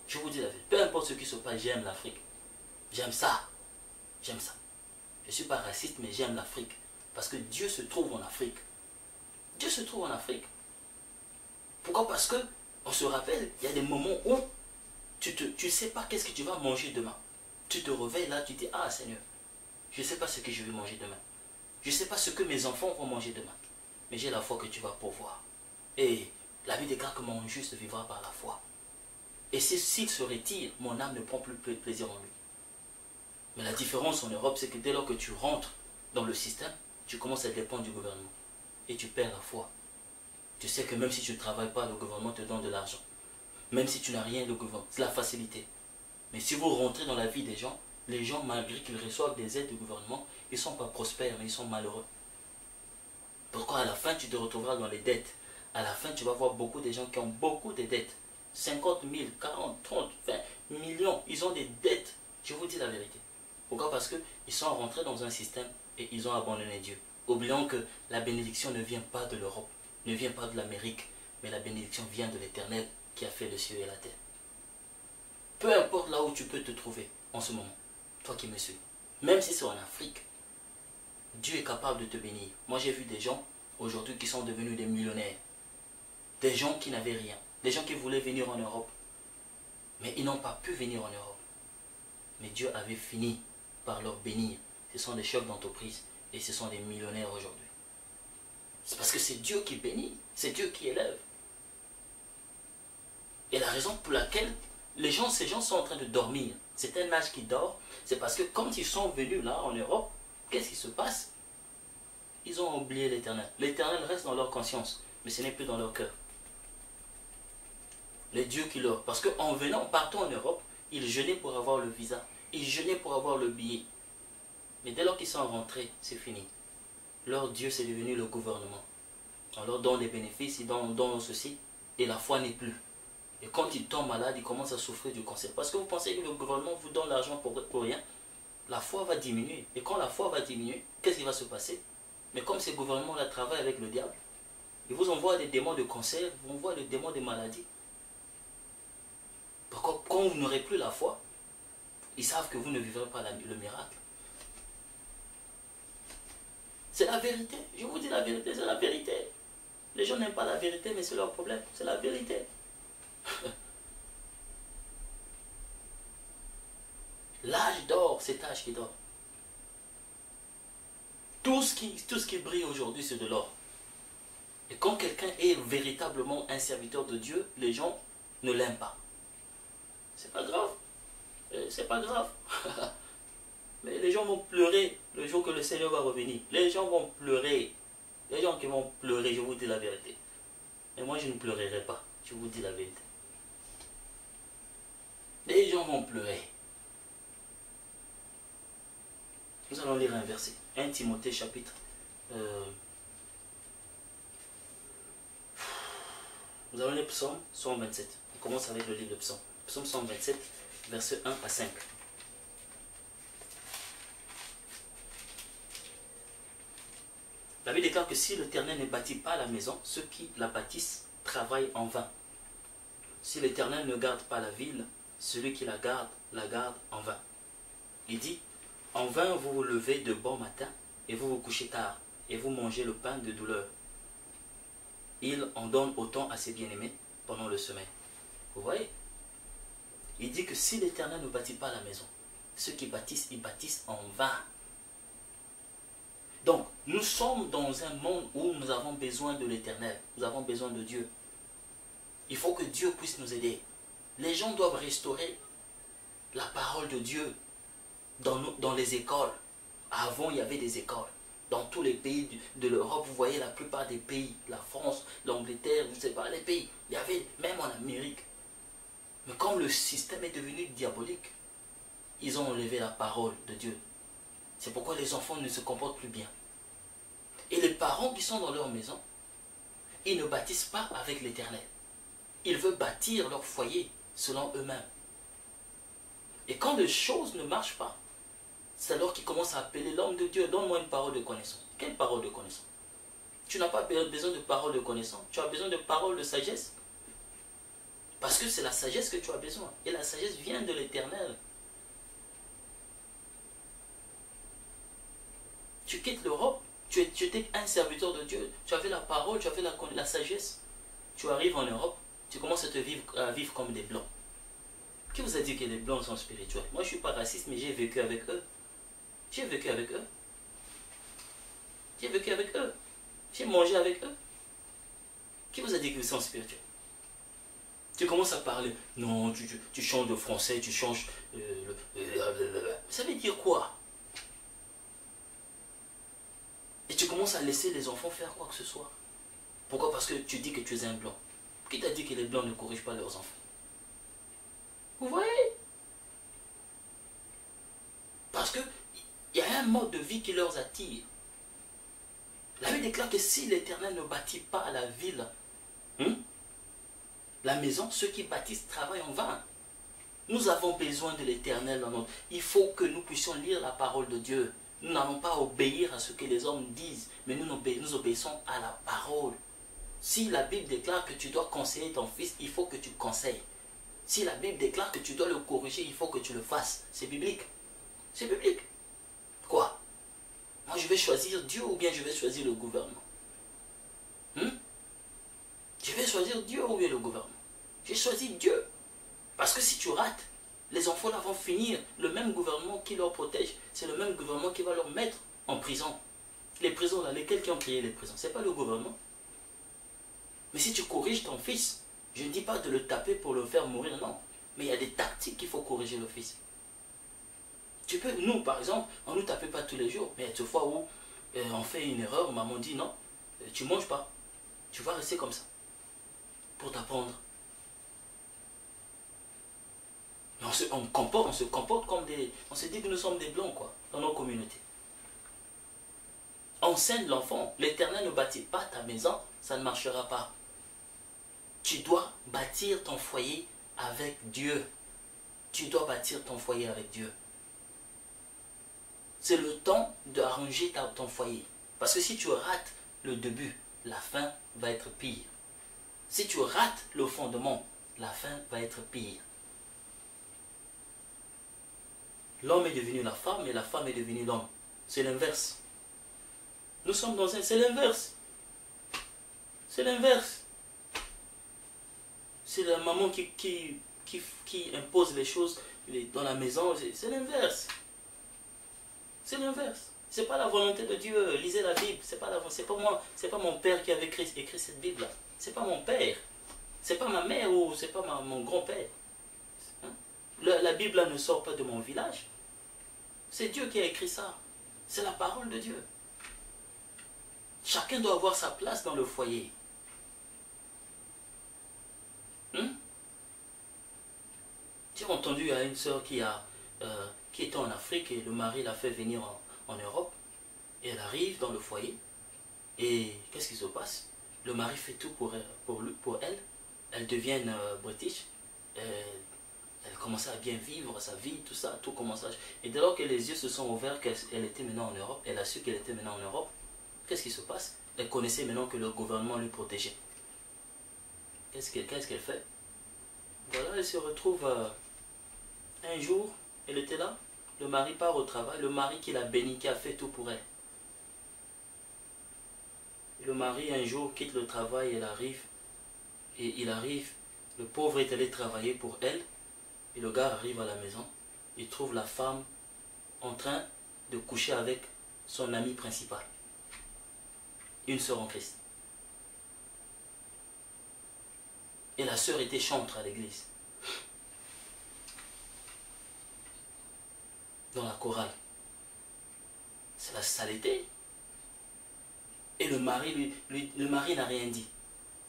Je vous dis la vérité. Peu importe ce qui se passe, j'aime l'Afrique. J'aime ça. J'aime ça. Je ne suis pas raciste, mais j'aime l'Afrique. Parce que Dieu se trouve en Afrique. Dieu se trouve en Afrique. Pourquoi? Parce que, on se rappelle, il y a des moments où tu ne sais pas qu'est-ce que tu vas manger demain. Tu te réveilles là, tu dis, ah Seigneur, je ne sais pas ce que je vais manger demain. Je ne sais pas ce que mes enfants vont manger demain. Mais j'ai la foi que tu vas pourvoir. Et la Bible déclare que mon juste vivra par la foi. Et s'il se retire, mon âme ne prend plus plaisir en lui. Mais la différence en Europe, c'est que dès lors que tu rentres dans le système, tu commences à dépendre du gouvernement. Et tu perds la foi. Tu sais que même si tu ne travailles pas, le gouvernement te donne de l'argent. Même si tu n'as rien, le gouvernement, c'est la facilité. Mais si vous rentrez dans la vie des gens, les gens, malgré qu'ils reçoivent des aides du gouvernement, ils ne sont pas prospères, mais ils sont malheureux. Pourquoi à la fin, tu te retrouveras dans les dettes? À la fin, tu vas voir beaucoup de gens qui ont beaucoup de dettes. 50 000, 40, 30, 20 millions, ils ont des dettes. Je vous dis la vérité. Pourquoi? Parce qu'ils sont rentrés dans un système et ils ont abandonné Dieu. Oublions que la bénédiction ne vient pas de l'Europe, ne vient pas de l'Amérique, mais la bénédiction vient de l'Éternel qui a fait le ciel et la terre. Peu importe là où tu peux te trouver en ce moment, toi qui me suis, même si c'est en Afrique, Dieu est capable de te bénir. Moi j'ai vu des gens aujourd'hui qui sont devenus des millionnaires, des gens qui n'avaient rien, des gens qui voulaient venir en Europe, mais ils n'ont pas pu venir en Europe. Mais Dieu avait fini par leur bénir. Ce sont des chefs d'entreprise et ce sont des millionnaires aujourd'hui. C'est parce que c'est Dieu qui bénit, c'est Dieu qui élève. Et la raison pour laquelle ces gens sont en train de dormir, C'est un âge qui dort. C'est parce que quand ils sont venus là en Europe, qu'est-ce qui se passe? Ils ont oublié l'Éternel. L'Éternel reste dans leur conscience, mais ce n'est plus dans leur cœur. Les dieux qui leur... Parce qu'en venant, partout en Europe, ils jeûnaient pour avoir le visa. Ils jeûnaient pour avoir le billet. Mais dès lors qu'ils sont rentrés, c'est fini. Leur Dieu, c'est devenu le gouvernement. On leur donne des bénéfices, ils donnent ceci, et la foi n'est plus. Et quand ils tombent malades, ils commencent à souffrir du cancer. Parce que vous pensez que le gouvernement vous donne l'argent pour rien. La foi va diminuer. Et quand la foi va diminuer, qu'est-ce qui va se passer? Mais comme ces gouvernements-là travaillent avec le diable, ils vous envoient des démons de cancer, ils vous envoient des démons de maladies. Pourquoi? Quand vous n'aurez plus la foi, ils savent que vous ne vivrez pas le miracle. C'est la vérité. Je vous dis la vérité, c'est la vérité. Les gens n'aiment pas la vérité, mais c'est leur problème. C'est la vérité. L'âge dort, cet âge qui dort. Tout ce qui brille aujourd'hui, c'est de l'or. Et quand quelqu'un est véritablement un serviteur de Dieu, les gens ne l'aiment pas. C'est pas grave. C'est pas grave. Mais les gens vont pleurer le jour que le Seigneur va revenir. Les gens vont pleurer. Les gens qui vont pleurer, je vous dis la vérité. Et moi, je ne pleurerai pas. Je vous dis la vérité. Les gens vont pleurer. Nous allons lire un verset. 1 Timothée chapitre. Nous allons lire Psaume 127. On commence avec le livre de Psaume. Psaume 127, versets 1 à 5. La Bible déclare que si l'Éternel ne bâtit pas la maison, ceux qui la bâtissent travaillent en vain. Si l'Éternel ne garde pas la ville, celui qui la garde en vain. Il dit, en vain vous vous levez de bon matin, et vous vous couchez tard, et vous mangez le pain de douleur. Il en donne autant à ses bien-aimés pendant le sommeil. Vous voyez? Il dit que si l'Éternel ne bâtit pas la maison, ceux qui bâtissent, ils bâtissent en vain. Donc, nous sommes dans un monde où nous avons besoin de l'Éternel. Nous avons besoin de Dieu. Il faut que Dieu puisse nous aider. Les gens doivent restaurer la parole de Dieu dans les écoles. Avant, il y avait des écoles. Dans tous les pays de l'Europe, vous voyez la plupart des pays, la France, l'Angleterre, je ne sais pas, les pays. Il y avait, même en Amérique. Mais comme le système est devenu diabolique, ils ont enlevé la parole de Dieu. C'est pourquoi les enfants ne se comportent plus bien. Et les parents qui sont dans leur maison, ils ne bâtissent pas avec l'Éternel. Ils veulent bâtir leur foyer selon eux-mêmes. Et quand les choses ne marchent pas, c'est alors qu'ils commencent à appeler l'homme de Dieu. Donne-moi une parole de connaissance. Quelle parole de connaissance? Tu n'as pas besoin de parole de connaissance. Tu as besoin de parole de sagesse. Parce que c'est la sagesse que tu as besoin. Et la sagesse vient de l'Éternel. Tu quittes l'Europe, tu étais un serviteur de Dieu, tu avais la parole, tu avais la sagesse. Tu arrives en Europe, tu commences à vivre comme des Blancs. Qui vous a dit que les Blancs sont spirituels? Moi, je ne suis pas raciste, mais j'ai vécu avec eux. J'ai vécu avec eux. J'ai vécu avec eux. J'ai mangé avec eux. Qui vous a dit qu'ils sont spirituels? Tu commences à parler. Non, tu changes de français, tu changes... ça veut dire quoi? Et tu commences à laisser les enfants faire quoi que ce soit. Pourquoi? Parce que tu dis que tu es un blanc. Qui t'a dit que les blancs ne corrigent pas leurs enfants? Vous voyez? Parce que il y a un mode de vie qui leur attire. La Bible déclare que si l'Éternel ne bâtit pas la ville, la maison, ceux qui bâtissent travaillent en vain. Nous avons besoin de l'Éternel dans notre... Il faut que nous puissions lire la parole de Dieu. Nous n'allons pas obéir à ce que les hommes disent, mais nous obéissons à la parole. Si la Bible déclare que tu dois conseiller ton fils, il faut que tu conseilles. Si la Bible déclare que tu dois le corriger, il faut que tu le fasses. C'est biblique. C'est biblique. Quoi? Moi, je vais choisir Dieu ou bien je vais choisir le gouvernement? Je vais choisir Dieu ou bien le gouvernement? J'ai choisi Dieu. Parce que si tu rates, les enfants là vont finir. Le même gouvernement qui leur protège, c'est le même gouvernement qui va leur mettre en prison. Les prisons là, lesquelles qui ont créé les prisons? Ce n'est pas le gouvernement. Mais si tu corriges ton fils, je ne dis pas de le taper pour le faire mourir, non. Mais il y a des tactiques qu'il faut corriger le fils. Nous, par exemple, on ne nous tape pas tous les jours, mais il y a des fois où on fait une erreur, maman dit non, tu ne manges pas, tu vas rester comme ça, pour t'apprendre. Mais on se comporte comme des... On se dit que nous sommes des blancs, quoi, dans nos communautés. Enseigne l'enfant. L'Éternel ne bâtit pas ta maison, ça ne marchera pas. Tu dois bâtir ton foyer avec Dieu. Tu dois bâtir ton foyer avec Dieu. C'est le temps d'arranger ton foyer. Parce que si tu rates le début, la fin va être pire. Si tu rates le fondement, la fin va être pire. L'homme est devenu la femme et la femme est devenue l'homme. C'est l'inverse. Nous sommes dans un... C'est l'inverse. C'est l'inverse. C'est la maman qui impose les choses dans la maison. C'est l'inverse. C'est l'inverse. C'est pas la volonté de Dieu. Lisez la Bible. C'est pas moi. C'est pas mon père qui avait écrit cette Bible-là. C'est pas mon père. C'est pas ma mère ou c'est pas mon grand-père. Hein? La Bible là ne sort pas de mon village. C'est Dieu qui a écrit ça. C'est la parole de Dieu. Chacun doit avoir sa place dans le foyer. J'ai entendu à une sœur qui était en Afrique et le mari l'a fait venir en Europe. Et elle arrive dans le foyer. Et qu'est-ce qui se passe? Le mari fait tout pour elle. Elle devient british. Elle commençait à bien vivre sa vie, tout ça, tout commence à... Et dès lors que les yeux se sont ouverts, qu'elle était maintenant en Europe, elle a su qu'elle était maintenant en Europe, qu'est-ce qui se passe? Elle connaissait maintenant que le gouvernement lui protégeait. Qu'est-ce qu'elle fait? Voilà, elle se retrouve un jour, elle était là, le mari part au travail, le mari qui l'a béni, qui a fait tout pour elle. Le mari un jour quitte le travail, il arrive, le pauvre est allé travailler pour elle, et le gars arrive à la maison, il trouve la femme en train de coucher avec son ami principal, une sœur en Christ. Et la sœur était chantre à l'église, dans la chorale. C'est la saleté. Et le mari n'a rien dit.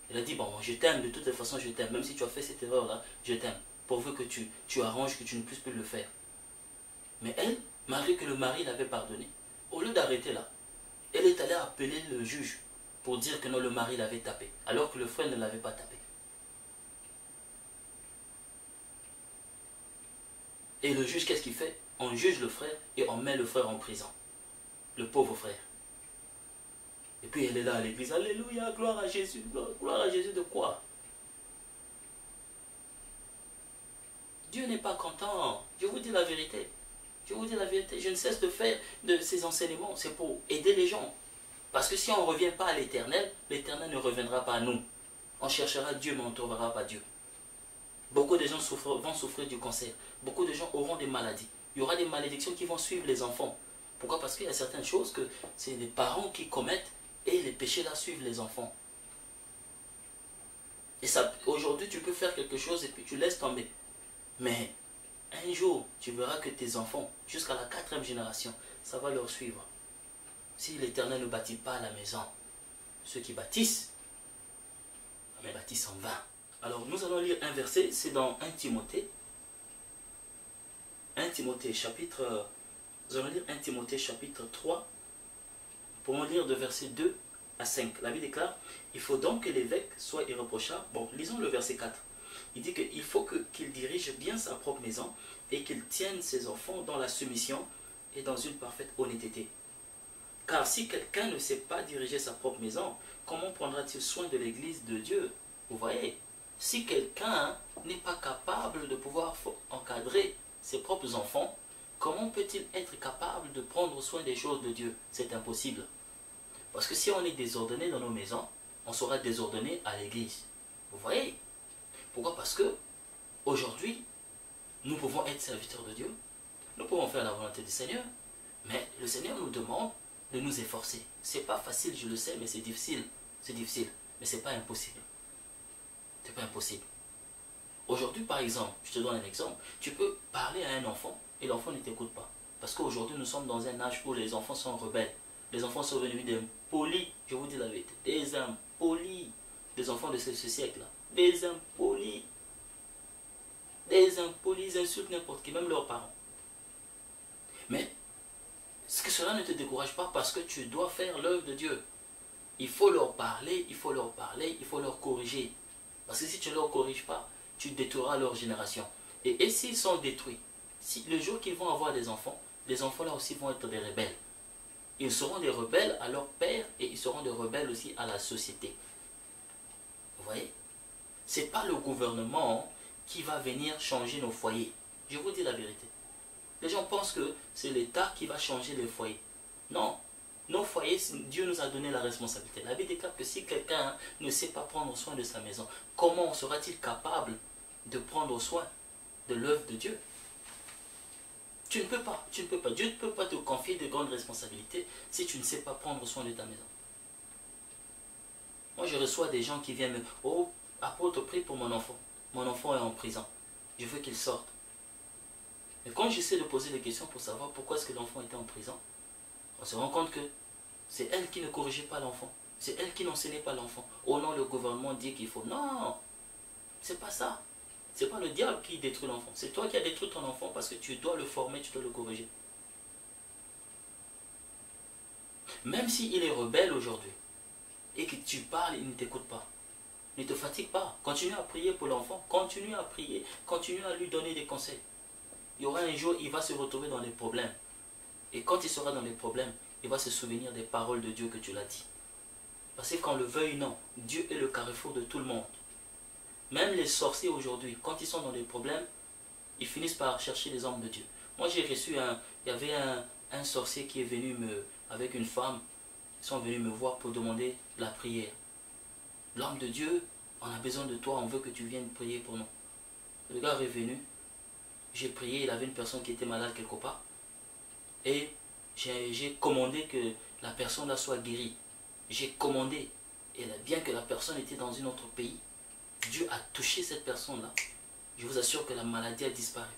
Il a dit, bon, je t'aime, de toutes les façons je t'aime, même si tu as fait cette erreur-là, je t'aime, pourvu que tu arranges, que tu ne puisses plus le faire. Mais elle, malgré que le mari l'avait pardonné, au lieu d'arrêter là, elle est allée appeler le juge pour dire que non, le mari l'avait tapé, alors que le frère ne l'avait pas tapé. Et le juge, qu'est-ce qu'il fait? On juge le frère et on met le frère en prison. Le pauvre frère. Et puis elle est là à l'église, alléluia, gloire à Jésus. Gloire à Jésus de quoi? Dieu n'est pas content. Je vous dis la vérité. Je vous dis la vérité. Je ne cesse de faire de ces enseignements. C'est pour aider les gens. Parce que si on ne revient pas à l'Éternel, l'Éternel ne reviendra pas à nous. On cherchera Dieu, mais on ne trouvera pas Dieu. Beaucoup de gens vont souffrir du cancer. Beaucoup de gens auront des maladies. Il y aura des malédictions qui vont suivre les enfants. Pourquoi? Parce qu'il y a certaines choses que c'est les parents qui commettent et les péchés là suivent les enfants. Et aujourd'hui, tu peux faire quelque chose et puis tu laisses tomber. Mais un jour, tu verras que tes enfants, jusqu'à la 4e génération, ça va leur suivre. Si l'Éternel ne bâtit pas la maison, ceux qui bâtissent, ils bâtissent en vain. Alors nous allons lire un verset, c'est dans 1 Timothée. 1 Timothée chapitre... Nous allons lire 1 Timothée chapitre 3. Pour lire de verset 2 à 5. La Bible déclare, il faut donc que l'évêque soit irréprochable. Bon, lisons le verset 4. Il dit qu'il faut qu'il dirige bien sa propre maison et qu'il tienne ses enfants dans la soumission et dans une parfaite honnêteté. Car si quelqu'un ne sait pas diriger sa propre maison, comment prendra-t-il soin de l'église de Dieu? Vous voyez, si quelqu'un n'est pas capable de pouvoir encadrer ses propres enfants, comment peut-il être capable de prendre soin des choses de Dieu? C'est impossible. Parce que si on est désordonné dans nos maisons, on sera désordonné à l'église. Vous voyez? Pourquoi? Parce que aujourd'hui, nous pouvons être serviteurs de Dieu, nous pouvons faire la volonté du Seigneur, mais le Seigneur nous demande de nous efforcer. C'est pas facile, je le sais, mais c'est difficile. C'est difficile, mais c'est pas impossible. C'est pas impossible. Aujourd'hui, par exemple, je te donne un exemple, tu peux parler à un enfant et l'enfant ne t'écoute pas. Parce qu'aujourd'hui, nous sommes dans un âge où les enfants sont rebelles. Les enfants sont devenus des impolis, je vous dis la vérité. Des impolis. Des enfants de ce siècle-là. Des impolis. Des impolis, ils insultent n'importe qui, même leurs parents. Mais, ce que cela ne te décourage pas parce que tu dois faire l'œuvre de Dieu. Il faut leur parler, il faut leur parler, il faut leur corriger. Parce que si tu ne leur corriges pas, tu détruiras leur génération. Et s'ils sont détruits, si, le jour qu'ils vont avoir des enfants, les enfants là aussi vont être des rebelles. Ils seront des rebelles à leur père et ils seront des rebelles aussi à la société. Vous voyez? Ce n'est pas le gouvernement qui va venir changer nos foyers. Je vous dis la vérité. Les gens pensent que c'est l'État qui va changer les foyers. Non. Nos foyers, Dieu nous a donné la responsabilité. La Bible déclare que si quelqu'un ne sait pas prendre soin de sa maison, comment sera-t-il capable de prendre soin de l'œuvre de Dieu? Tu ne peux pas, tu ne peux pas. Dieu ne peut pas te confier de grandes responsabilités si tu ne sais pas prendre soin de ta maison. Moi, je reçois des gens qui viennent me... Oh, apôtre, prie pour mon enfant. Mon enfant est en prison. Je veux qu'il sorte. Mais quand j'essaie de poser des questions pour savoir pourquoi est-ce que l'enfant était en prison, on se rend compte que c'est elle qui ne corrigeait pas l'enfant. C'est elle qui n'enseignait pas l'enfant. Oh non, le gouvernement dit qu'il faut... Non, c'est pas ça. C'est pas le diable qui détruit l'enfant. C'est toi qui as détruit ton enfant parce que tu dois le former, tu dois le corriger. Même s'il est rebelle aujourd'hui et que tu parles, il ne t'écoute pas. Ne te fatigue pas. Continue à prier pour l'enfant. Continue à prier. Continue à lui donner des conseils. Il y aura un jour, il va se retrouver dans les problèmes. Et quand il sera dans les problèmes, il va se souvenir des paroles de Dieu que tu l'as dit. Parce que qu'on le veuille ou non, Dieu est le carrefour de tout le monde. Même les sorciers aujourd'hui, quand ils sont dans des problèmes, ils finissent par chercher les hommes de Dieu. Moi j'ai reçu il y avait un sorcier qui est venu avec une femme, ils sont venus me voir pour demander la prière. L'homme de Dieu, on a besoin de toi, on veut que tu viennes prier pour nous. Le gars est venu, j'ai prié, il avait une personne qui était malade quelque part. Et j'ai commandé que la personne là soit guérie. J'ai commandé. Et bien que la personne était dans un autre pays, Dieu a touché cette personne-là. Je vous assure que la maladie a disparu.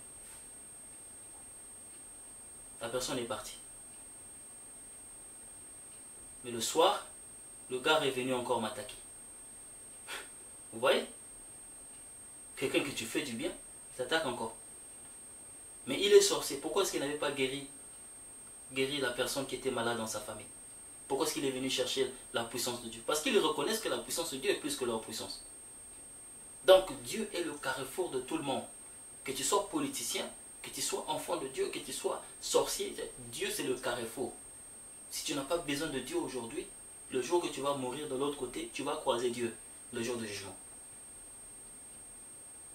La personne est partie. Mais le soir, le gars est venu encore m'attaquer. Vous voyez? Quelqu'un que tu fais du bien, il t'attaque encore. Mais il est sorcier. Pourquoi est-ce qu'il n'avait pas guéri la personne qui était malade dans sa famille? Pourquoi est-ce qu'il est venu chercher la puissance de Dieu? Parce qu'ils reconnaissent que la puissance de Dieu est plus que leur puissance. Donc Dieu est le carrefour de tout le monde. Que tu sois politicien, que tu sois enfant de Dieu, que tu sois sorcier, Dieu c'est le carrefour. Si tu n'as pas besoin de Dieu aujourd'hui, le jour que tu vas mourir de l'autre côté, tu vas croiser Dieu, le jour du jugement.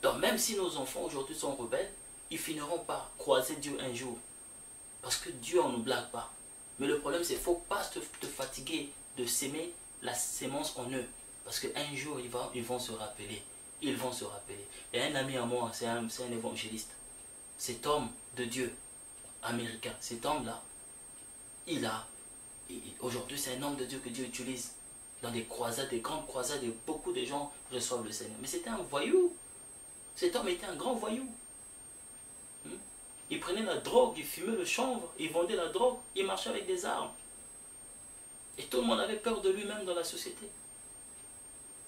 Donc même si nos enfants aujourd'hui sont rebelles, ils finiront par croiser Dieu un jour. Parce que Dieu, on ne blague pas. Mais le problème, c'est qu'il ne faut pas te fatiguer de s'aimer la sémence en eux. Parce qu'un jour, ils vont se rappeler. Ils vont se rappeler. Il y a un ami à moi, c'est un évangéliste. Cet homme de Dieu, américain, cet homme-là, aujourd'hui, c'est un homme de Dieu que Dieu utilise dans des croisades, des grandes croisades, et beaucoup de gens reçoivent le Seigneur. Mais c'était un voyou. Cet homme était un grand voyou. Il prenait la drogue, il fumait le chanvre, il vendait la drogue, il marchait avec des armes. Et tout le monde avait peur de lui-même dans la société.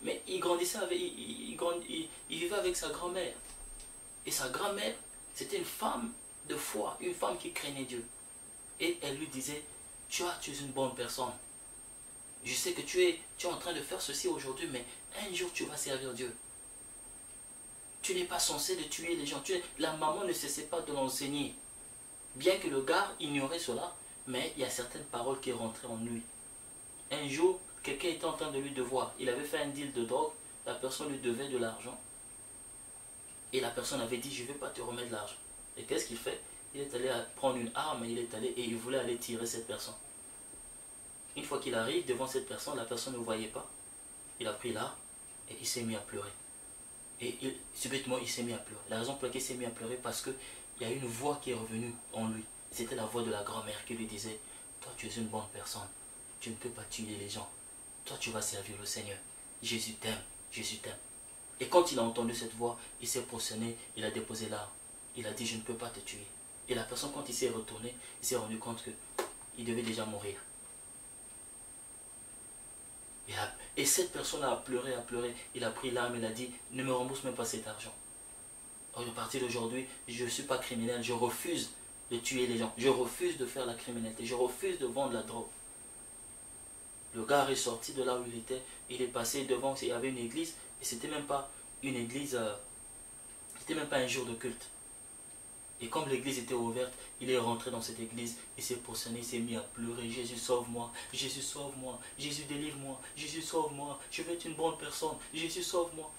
Mais il grandissait avec, il vivait avec sa grand-mère. Et sa grand-mère, c'était une femme de foi, une femme qui craignait Dieu. Et elle lui disait, tu es une bonne personne. Je sais que tu es en train de faire ceci aujourd'hui, mais un jour tu vas servir Dieu. Tu n'es pas censé de tuer les gens. La maman ne cessait pas de l'enseigner. Bien que le gars ignorait cela, mais il y a certaines paroles qui rentraient en lui. Un jour, quelqu'un était en train de lui devoir. Il avait fait un deal de drogue, la personne lui devait de l'argent. Et la personne avait dit, je ne vais pas te remettre de l'argent. Et qu'est-ce qu'il fait? Il est allé prendre une arme, et il voulait aller tirer cette personne. Une fois qu'il arrive devant cette personne, la personne ne voyait pas. Il a pris l'arme et il s'est mis à pleurer. Et subitement, il s'est mis à pleurer. La raison pour laquelle il s'est mis à pleurer, parce qu'il y a une voix qui est revenue en lui. C'était la voix de la grand-mère qui lui disait, toi tu es une bonne personne, tu ne peux pas tuer les gens. Toi tu vas servir le Seigneur. Jésus t'aime, Jésus t'aime. Et quand il a entendu cette voix, il s'est prosterné, il a déposé l'arme. Il a dit, je ne peux pas te tuer. Et la personne, quand il s'est retourné, il s'est rendu compte qu'il devait déjà mourir. Et cette personne a pleuré, il a pris l'arme, il a dit, ne me rembourse même pas cet argent. À partir d'aujourd'hui, je ne suis pas criminel, je refuse de tuer les gens, je refuse de faire la criminalité, je refuse de vendre la drogue. Le gars est sorti de là où il est passé devant, il y avait une église, et c'était même pas une église, c'était même pas un jour de culte. Et comme l'église était ouverte, il est rentré dans cette église, il s'est prosterné, il s'est mis à pleurer. Jésus sauve-moi, Jésus sauve-moi, Jésus délivre-moi, Jésus sauve-moi, je veux être une bonne personne, Jésus sauve-moi.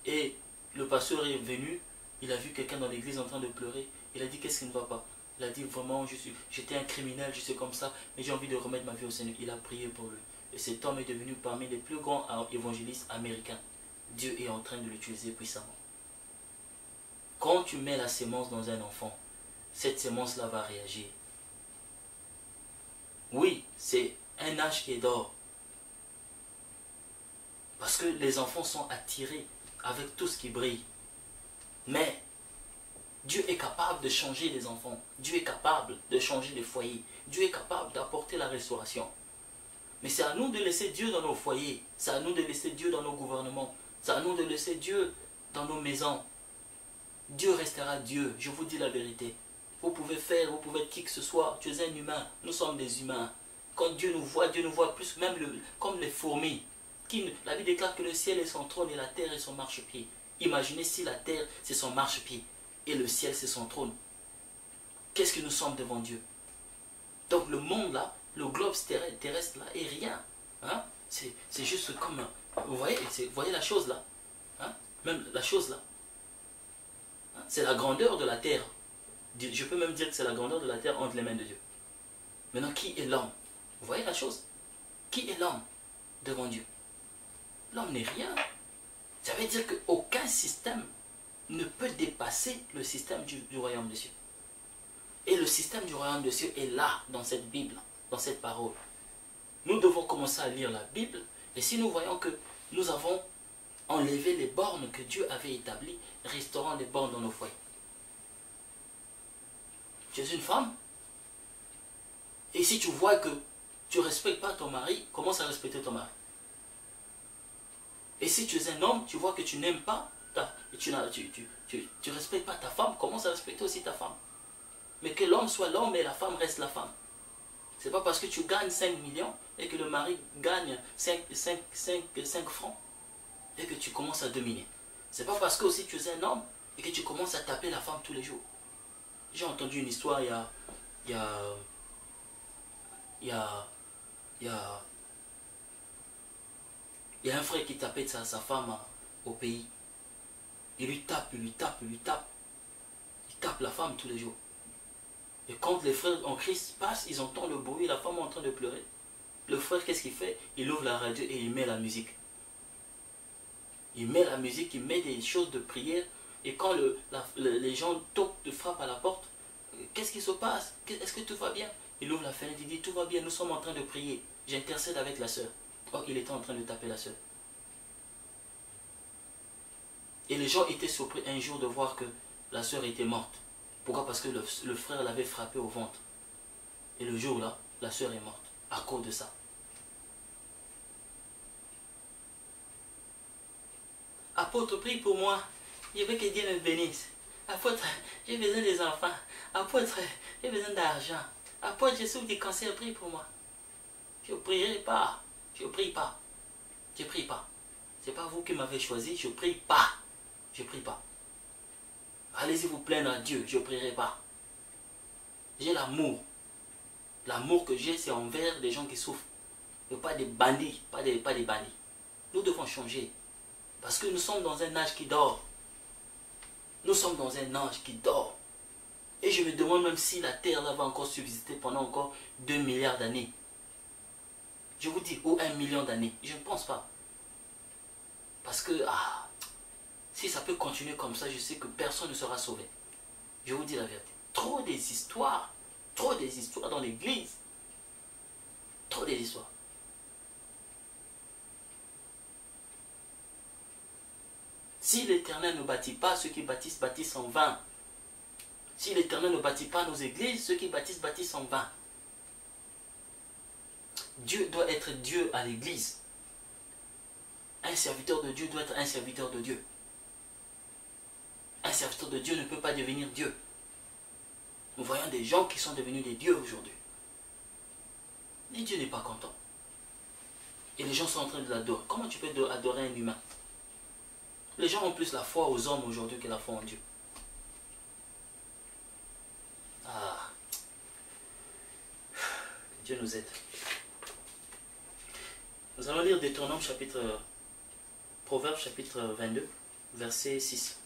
Et le pasteur est venu, il a vu quelqu'un dans l'église en train de pleurer, il a dit qu'est-ce qui ne va pas? Il a dit vraiment, j'étais un criminel, je suis comme ça, mais j'ai envie de remettre ma vie au Seigneur. Il a prié pour lui. Et cet homme est devenu parmi les plus grands évangélistes américains. Dieu est en train de l'utiliser puissamment. Quand tu mets la sémence dans un enfant, cette sémence-là va réagir. Oui, c'est un âge qui est d'or. Parce que les enfants sont attirés avec tout ce qui brille. Mais Dieu est capable de changer les enfants. Dieu est capable de changer les foyers. Dieu est capable d'apporter la restauration. Mais c'est à nous de laisser Dieu dans nos foyers. C'est à nous de laisser Dieu dans nos gouvernements. C'est à nous de laisser Dieu dans nos maisons. Dieu restera Dieu, je vous dis la vérité. Vous pouvez être qui que ce soit, tu es un humain, nous sommes des humains. Quand Dieu nous voit plus, même comme les fourmis. La Bible déclare que le ciel est son trône et la terre est son marchepied. Imaginez si la terre c'est son marchepied et le ciel c'est son trône. Qu'est-ce que nous sommes devant Dieu? Donc le monde là, le globe terrestre là est rien. Hein? C'est juste comme, vous voyez la chose là, hein? Même la chose là. C'est la grandeur de la terre. Je peux même dire que c'est la grandeur de la terre entre les mains de Dieu. Maintenant, qui est l'homme? Vous voyez la chose? Qui est l'homme devant Dieu? L'homme n'est rien. Ça veut dire qu'aucun système ne peut dépasser le système du royaume des cieux. Et le système du royaume des cieux est là, dans cette Bible, dans cette parole. Nous devons commencer à lire la Bible. Et si nous voyons que nous avons enlevé les bornes que Dieu avait établies, restaurant les bornes dans nos foyers. Tu es une femme. Et si tu vois que tu ne respectes pas ton mari, commence à respecter ton mari. Et si tu es un homme, tu vois que tu n'aimes pas, tu ne respectes pas ta femme, commence à respecter aussi ta femme. Mais que l'homme soit l'homme et la femme reste la femme. Ce n'est pas parce que tu gagnes 5 millions et que le mari gagne 5 francs et que tu commences à dominer. C'est pas parce que aussi tu es un homme et que tu commences à taper la femme tous les jours. J'ai entendu une histoire il y a un frère qui tapait sa femme au pays. Il lui tape. Il tape la femme tous les jours. Et quand les frères en Christ passent, ils entendent le bruit, la femme est en train de pleurer. Le frère, qu'est-ce qu'il fait? Il ouvre la radio et il met la musique. Il met la musique, il met des choses de prière. Et quand les gens toquent, frappent à la porte, qu'est-ce qui se passe? Est-ce que tout va bien? Il ouvre la fenêtre, il dit tout va bien, nous sommes en train de prier. J'intercède avec la sœur. Oh, il était en train de taper la sœur. Et les gens étaient surpris un jour de voir que la sœur était morte. Pourquoi? Parce que le frère l'avait frappé au ventre. Et le jour-là, la sœur est morte à cause de ça. Apôtre, prie pour moi. Je veux que Dieu me bénisse. Apôtre, j'ai besoin des enfants. Apôtre, j'ai besoin d'argent. Apôtre, je souffre du cancer, prie pour moi. Je ne prierai pas. Je ne prie pas. Je ne prie pas. Ce n'est pas vous qui m'avez choisi, je ne prie pas. Je ne prie pas. Allez-y vous plaindre à Dieu, je ne prierai pas. J'ai l'amour. L'amour que j'ai, c'est envers des gens qui souffrent. Et pas des bandits, pas des bandits. Nous devons changer. Parce que nous sommes dans un âge qui dort. Nous sommes dans un âge qui dort. Et je me demande même si la terre là va encore subsister pendant encore 2 milliards d'années. Je vous dis, ou 1 million d'années. Je ne pense pas. Parce que, si ça peut continuer comme ça, je sais que personne ne sera sauvé. Je vous dis la vérité. Trop des histoires dans l'église. Trop des histoires. Si l'Éternel ne bâtit pas, ceux qui bâtissent, bâtissent en vain. Si l'Éternel ne bâtit pas nos églises, ceux qui bâtissent, bâtissent en vain. Dieu doit être Dieu à l'église. Un serviteur de Dieu doit être un serviteur de Dieu. Un serviteur de Dieu ne peut pas devenir Dieu. Nous voyons des gens qui sont devenus des dieux aujourd'hui. Et Dieu n'est pas content. Et les gens sont en train de l'adorer. Comment tu peux adorer un humain? Les gens ont plus la foi aux hommes aujourd'hui que la foi en Dieu. Ah. Dieu nous aide. Nous allons lire Deutéronome chapitre... Proverbe chapitre 22, verset 6.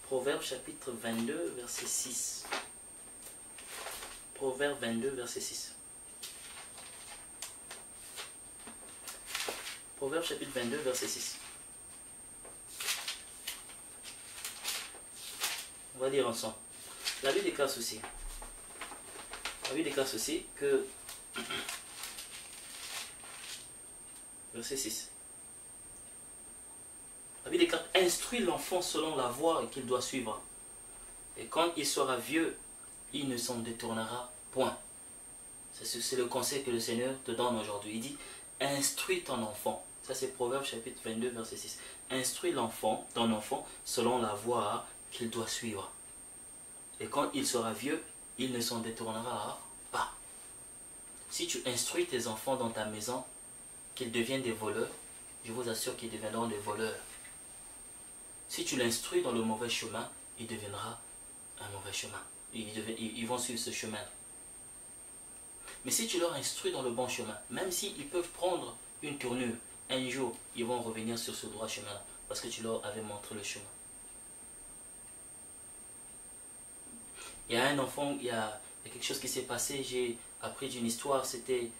Proverbe chapitre 22, verset 6. Proverbe 22, verset 6. Proverbe chapitre 22, verset 6. On va lire ensemble. La Bible déclare ceci. La Bible déclare ceci que... Verset 6. La Bible déclare: instruis l'enfant selon la voie qu'il doit suivre. Et quand il sera vieux, il ne s'en détournera point. C'est le conseil que le Seigneur te donne aujourd'hui. Il dit: instruis ton enfant. Ça c'est Proverbe chapitre 22, verset 6. Instruis l'enfant, ton enfant, selon la voie qu'il doit suivre. Et quand il sera vieux, il ne s'en détournera pas. Si tu instruis tes enfants dans ta maison, qu'ils deviennent des voleurs, je vous assure qu'ils deviendront des voleurs. Si tu l'instruis dans le mauvais chemin, il deviendra un mauvais chemin. Ils vont suivre ce chemin. Mais si tu leur instruis dans le bon chemin, même s'ils peuvent prendre une tournure, un jour, ils vont revenir sur ce droit chemin parce que tu leur avais montré le chemin. Il y a un enfant, il y a quelque chose qui s'est passé, j'ai appris d'une histoire, c'était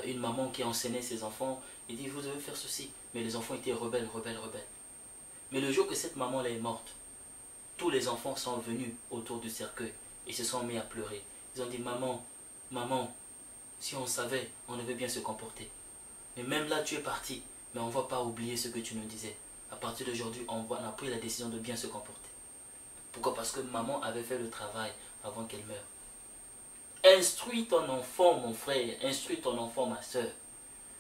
une maman qui enseignait ses enfants. Il dit: vous devez faire ceci. Mais les enfants étaient rebelles. Mais le jour que cette maman est morte, tous les enfants sont venus autour du cercueil et se sont mis à pleurer. Ils ont dit: maman, si on savait, on devait bien se comporter. Mais même là, tu es parti, mais on ne va pas oublier ce que tu nous disais. À partir d'aujourd'hui, on a pris la décision de bien se comporter. Pourquoi? Parce que maman avait fait le travail avant qu'elle meure. Instruis ton enfant, mon frère, instruis ton enfant, ma soeur.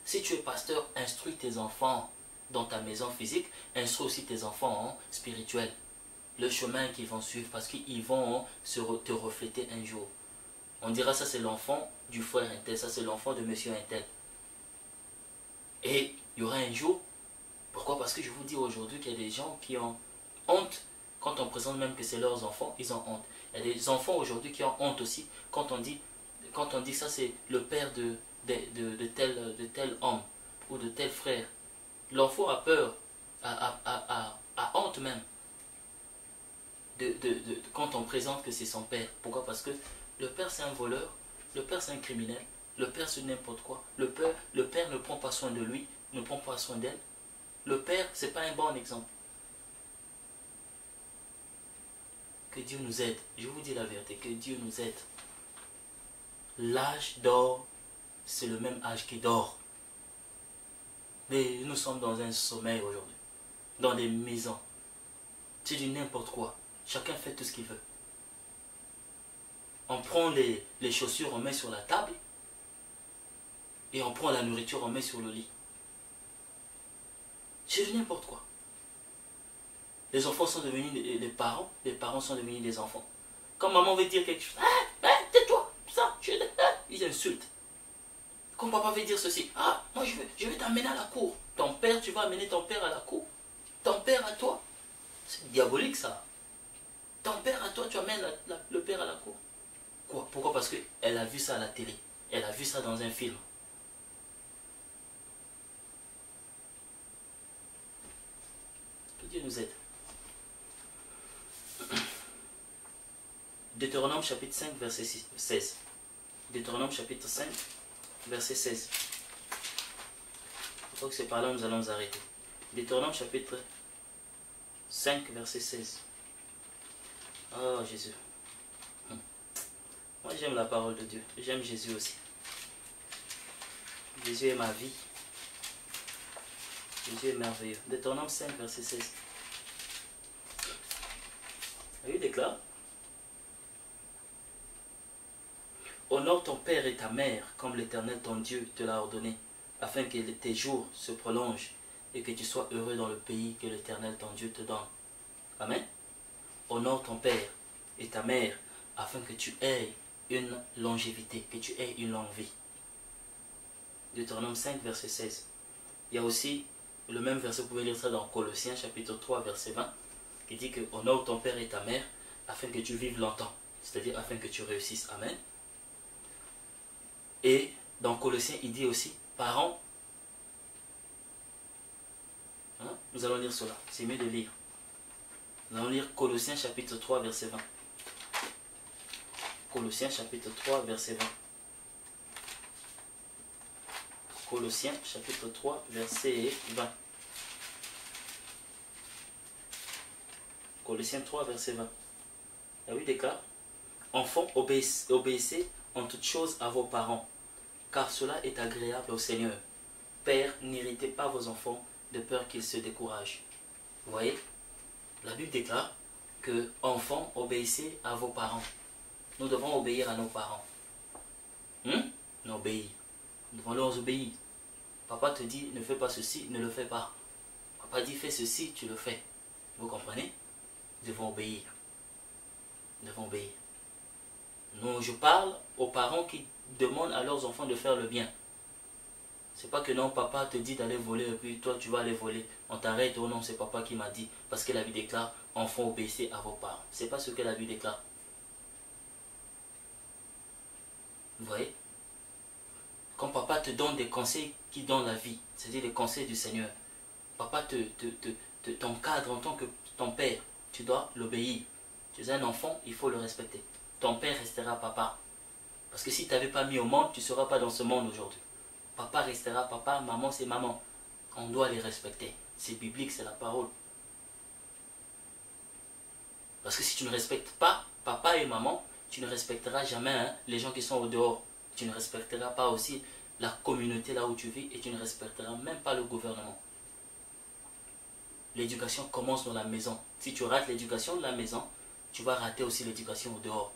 Si tu es pasteur, instruis tes enfants dans ta maison physique, instruis aussi tes enfants spirituels. Le chemin qu'ils vont suivre, parce qu'ils vont te refléter un jour. On dira: ça c'est l'enfant du frère Intel, ça c'est l'enfant de monsieur Intel. Et il y aura un jour, pourquoi? Parce que je vous dis aujourd'hui qu'il y a des gens qui ont honte, quand on présente même que c'est leurs enfants, ils ont honte. Il y a des enfants aujourd'hui qui ont honte aussi, quand on dit ça c'est le père de tel homme, ou de tel frère. L'enfant a peur, a honte même, quand on présente que c'est son père. Pourquoi? Parce que le père c'est un voleur, le père c'est un criminel, le père c'est n'importe quoi. Le père ne prend pas soin de lui, ne prend pas soin d'elle. Le père, c'est pas un bon exemple. Que Dieu nous aide. Je vous dis la vérité, que Dieu nous aide. L'âge d'or, c'est le même âge qui dort. Mais nous sommes dans un sommeil aujourd'hui, dans des maisons. C'est du n'importe quoi. Chacun fait tout ce qu'il veut. On prend les chaussures, on met sur la table. Et on prend la nourriture, on met sur le lit. C'est du n'importe quoi. Les enfants sont devenus les parents sont devenus des enfants. Quand maman veut dire quelque chose, tais-toi, ça, ils insultent. Quand papa veut dire ceci, moi je vais t'amener à la cour. Ton père, tu vas amener ton père à la cour. Ton père à toi. C'est diabolique ça. Ton père à toi, tu amènes le père à la cour. Quoi? Pourquoi? Parce qu'elle a vu ça à la télé. Elle a vu ça dans un film. Que Dieu nous aide. Deutéronome chapitre 5, verset 16. Deutéronome chapitre 5, verset 16. Je crois que c'est par là que nous allons nous arrêter. Deutéronome chapitre 5, verset 16. Oh Jésus. Moi j'aime la parole de Dieu. J'aime Jésus aussi. Jésus est ma vie. Jésus est merveilleux. Deutéronome 5, verset 16. Il déclare: honore ton père et ta mère, comme l'Éternel ton Dieu te l'a ordonné, afin que tes jours se prolongent et que tu sois heureux dans le pays que l'Éternel ton Dieu te donne. Amen. Honore ton père et ta mère, afin que tu aies une longévité, que tu aies une longue vie. Deutéronome 5, verset 16. Il y a aussi le même verset, vous pouvez lire ça dans Colossiens chapitre 3, verset 20, qui dit que honore ton père et ta mère, afin que tu vives longtemps, c'est-à-dire afin que tu réussisses. Amen. Et dans Colossiens, il dit aussi, parents, hein, nous allons lire cela, c'est mieux de lire. Nous allons lire Colossiens chapitre 3, verset 20. Colossiens chapitre 3, verset 20. Colossiens chapitre 3, verset 20. Colossiens 3, verset 20. La Bible déclare, enfants, obéissez en toutes choses à vos parents, car cela est agréable au Seigneur. Père, n'irritez pas vos enfants de peur qu'ils se découragent. Vous voyez, la Bible déclare que enfants, obéissez à vos parents. Nous devons obéir à nos parents. Nous obéir. Nous devons leur obéir. Papa te dit, ne fais pas ceci, ne le fais pas. Papa dit, fais ceci, tu le fais. Vous comprenez? Nous devons obéir. Nous devons obéir. Non, je parle aux parents qui demandent à leurs enfants de faire le bien. C'est pas que non, papa te dit d'aller voler et puis toi tu vas aller voler. On t'arrête, oh non, c'est papa qui m'a dit. Parce que la Bible déclare, enfants, obéissez à vos parents. C'est pas ce que la Bible déclare. Vous voyez? Quand papa te donne des conseils qui donnent la vie, c'est-à-dire les conseils du Seigneur, papa t'encadre en tant que ton père, tu dois l'obéir. Tu es un enfant, il faut le respecter. Ton père restera papa. Parce que si tu n'avais pas mis au monde, tu ne seras pas dans ce monde aujourd'hui. Papa restera papa, maman c'est maman. On doit les respecter. C'est biblique, c'est la parole. Parce que si tu ne respectes pas papa et maman, tu ne respecteras jamais les gens qui sont au dehors. Tu ne respecteras pas aussi la communauté là où tu vis et tu ne respecteras même pas le gouvernement. L'éducation commence dans la maison. Si tu rates l'éducation de la maison, tu vas rater aussi l'éducation au dehors.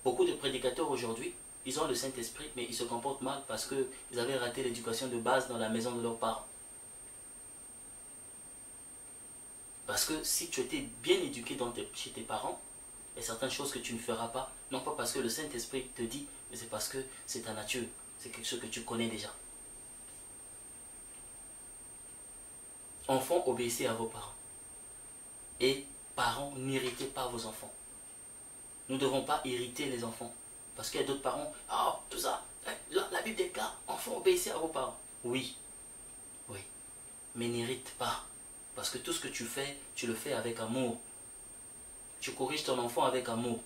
Beaucoup de prédicateurs aujourd'hui, ils ont le Saint-Esprit, mais ils se comportent mal parce qu'ils avaient raté l'éducation de base dans la maison de leurs parents. Parce que si tu étais bien éduqué chez tes parents, il y a certaines choses que tu ne feras pas, non pas parce que le Saint-Esprit te dit, mais c'est parce que c'est ta nature, c'est quelque chose que tu connais déjà. Enfants, obéissez à vos parents. Et parents, n'irritez pas vos enfants. Nous ne devons pas irriter les enfants. Parce qu'il y a d'autres parents, ah, tout ça, la Bible déclare, enfants, obéissez à vos parents. Oui, oui, mais n'irrite pas. Parce que tout ce que tu fais, tu le fais avec amour. Tu corriges ton enfant avec amour.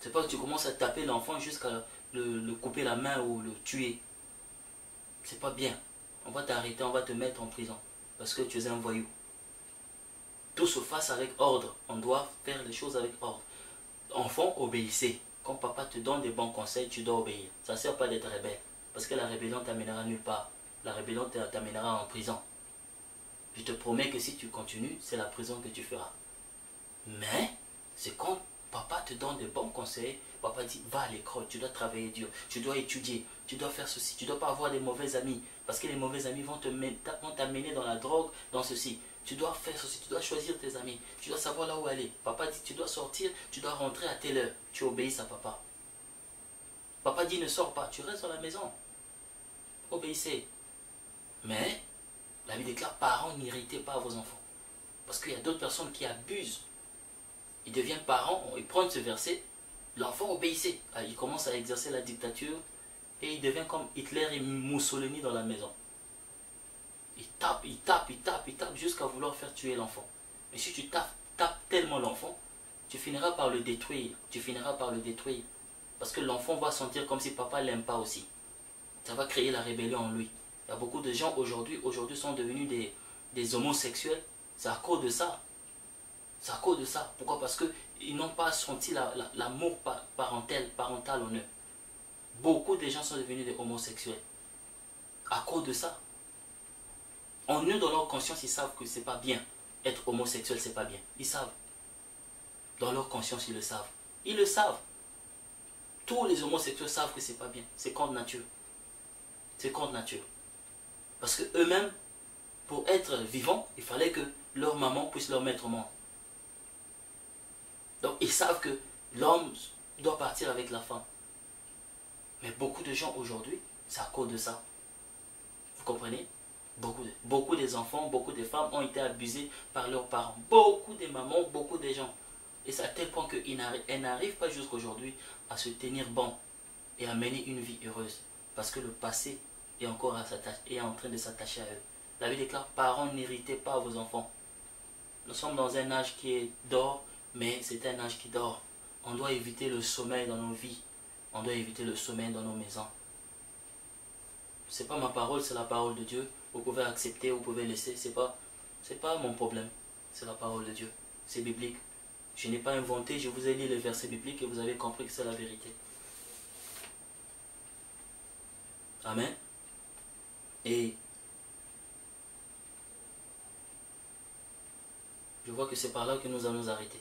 C'est pas que tu commences à taper l'enfant jusqu'à le couper la main ou le tuer. C'est pas bien. On va t'arrêter, on va te mettre en prison. Parce que tu es un voyou. Tout se fasse avec ordre. On doit faire les choses avec ordre. Enfant, obéissez. Quand papa te donne des bons conseils, tu dois obéir. Ça ne sert pas d'être rebelle. Parce que la rébellion t'amènera nulle part. La rébellion t'amènera en prison. Je te promets que si tu continues, c'est la prison que tu feras. Mais, c'est quand papa te donne des bons conseils, papa dit, va à l'école, tu dois travailler dur, tu dois étudier, tu dois faire ceci, tu ne dois pas avoir des mauvais amis. Parce que les mauvais amis vont t'amener dans la drogue, dans ceci. Tu dois faire ceci, tu dois choisir tes amis, tu dois savoir là où aller. Papa dit, tu dois sortir, tu dois rentrer à telle heure. Tu obéis à papa. Papa dit, ne sors pas, tu restes dans la maison. Obéissez. Mais, la Bible déclare, parents, n'irritez pas vos enfants. Parce qu'il y a d'autres personnes qui abusent. Ils deviennent parents, ils prennent ce verset, l'enfant obéissait. Il commence à exercer la dictature et il devient comme Hitler et Mussolini dans la maison. Il tape, il tape, il tape, il tape jusqu'à vouloir faire tuer l'enfant. Mais si tu tapes tellement l'enfant, tu finiras par le détruire. Tu finiras par le détruire. Parce que l'enfant va sentir comme si papa ne l'aime pas aussi. Ça va créer la rébellion en lui. Il y a beaucoup de gens aujourd'hui sont devenus des homosexuels. C'est à cause de ça. C'est à cause de ça. Pourquoi? Parce qu'ils n'ont pas senti l'amour parental en eux. Beaucoup de gens sont devenus des homosexuels. À cause de ça. En eux, dans leur conscience, ils savent que c'est pas bien. Être homosexuel, c'est pas bien. Ils savent. Dans leur conscience, ils le savent. Ils le savent. Tous les homosexuels savent que c'est pas bien. C'est contre nature. C'est contre nature. Parce que eux-mêmes, pour être vivants, il fallait que leur maman puisse leur mettre au monde. Donc ils savent que l'homme doit partir avec la femme. Mais beaucoup de gens aujourd'hui, c'est à cause de ça. Vous comprenez? Beaucoup des enfants, beaucoup de femmes ont été abusées par leurs parents. Beaucoup de mamans, beaucoup de gens. Et c'est à tel point qu'elles n'arrivent pas jusqu'aujourd'hui à se tenir bon et à mener une vie heureuse. Parce que le passé est encore en train de s'attacher à eux. La Bible déclare, parents, n'héritez pas vos enfants. Nous sommes dans un âge qui est d'or, mais c'est un âge qui dort. On doit éviter le sommeil dans nos vies. On doit éviter le sommeil dans nos maisons. Ce n'est pas ma parole, c'est la parole de Dieu. Vous pouvez accepter, vous pouvez laisser. Ce n'est pas mon problème. C'est la parole de Dieu. C'est biblique. Je n'ai pas inventé, je vous ai lu les versets bibliques et vous avez compris que c'est la vérité. Amen. Et je vois que c'est par là que nous allons arrêter.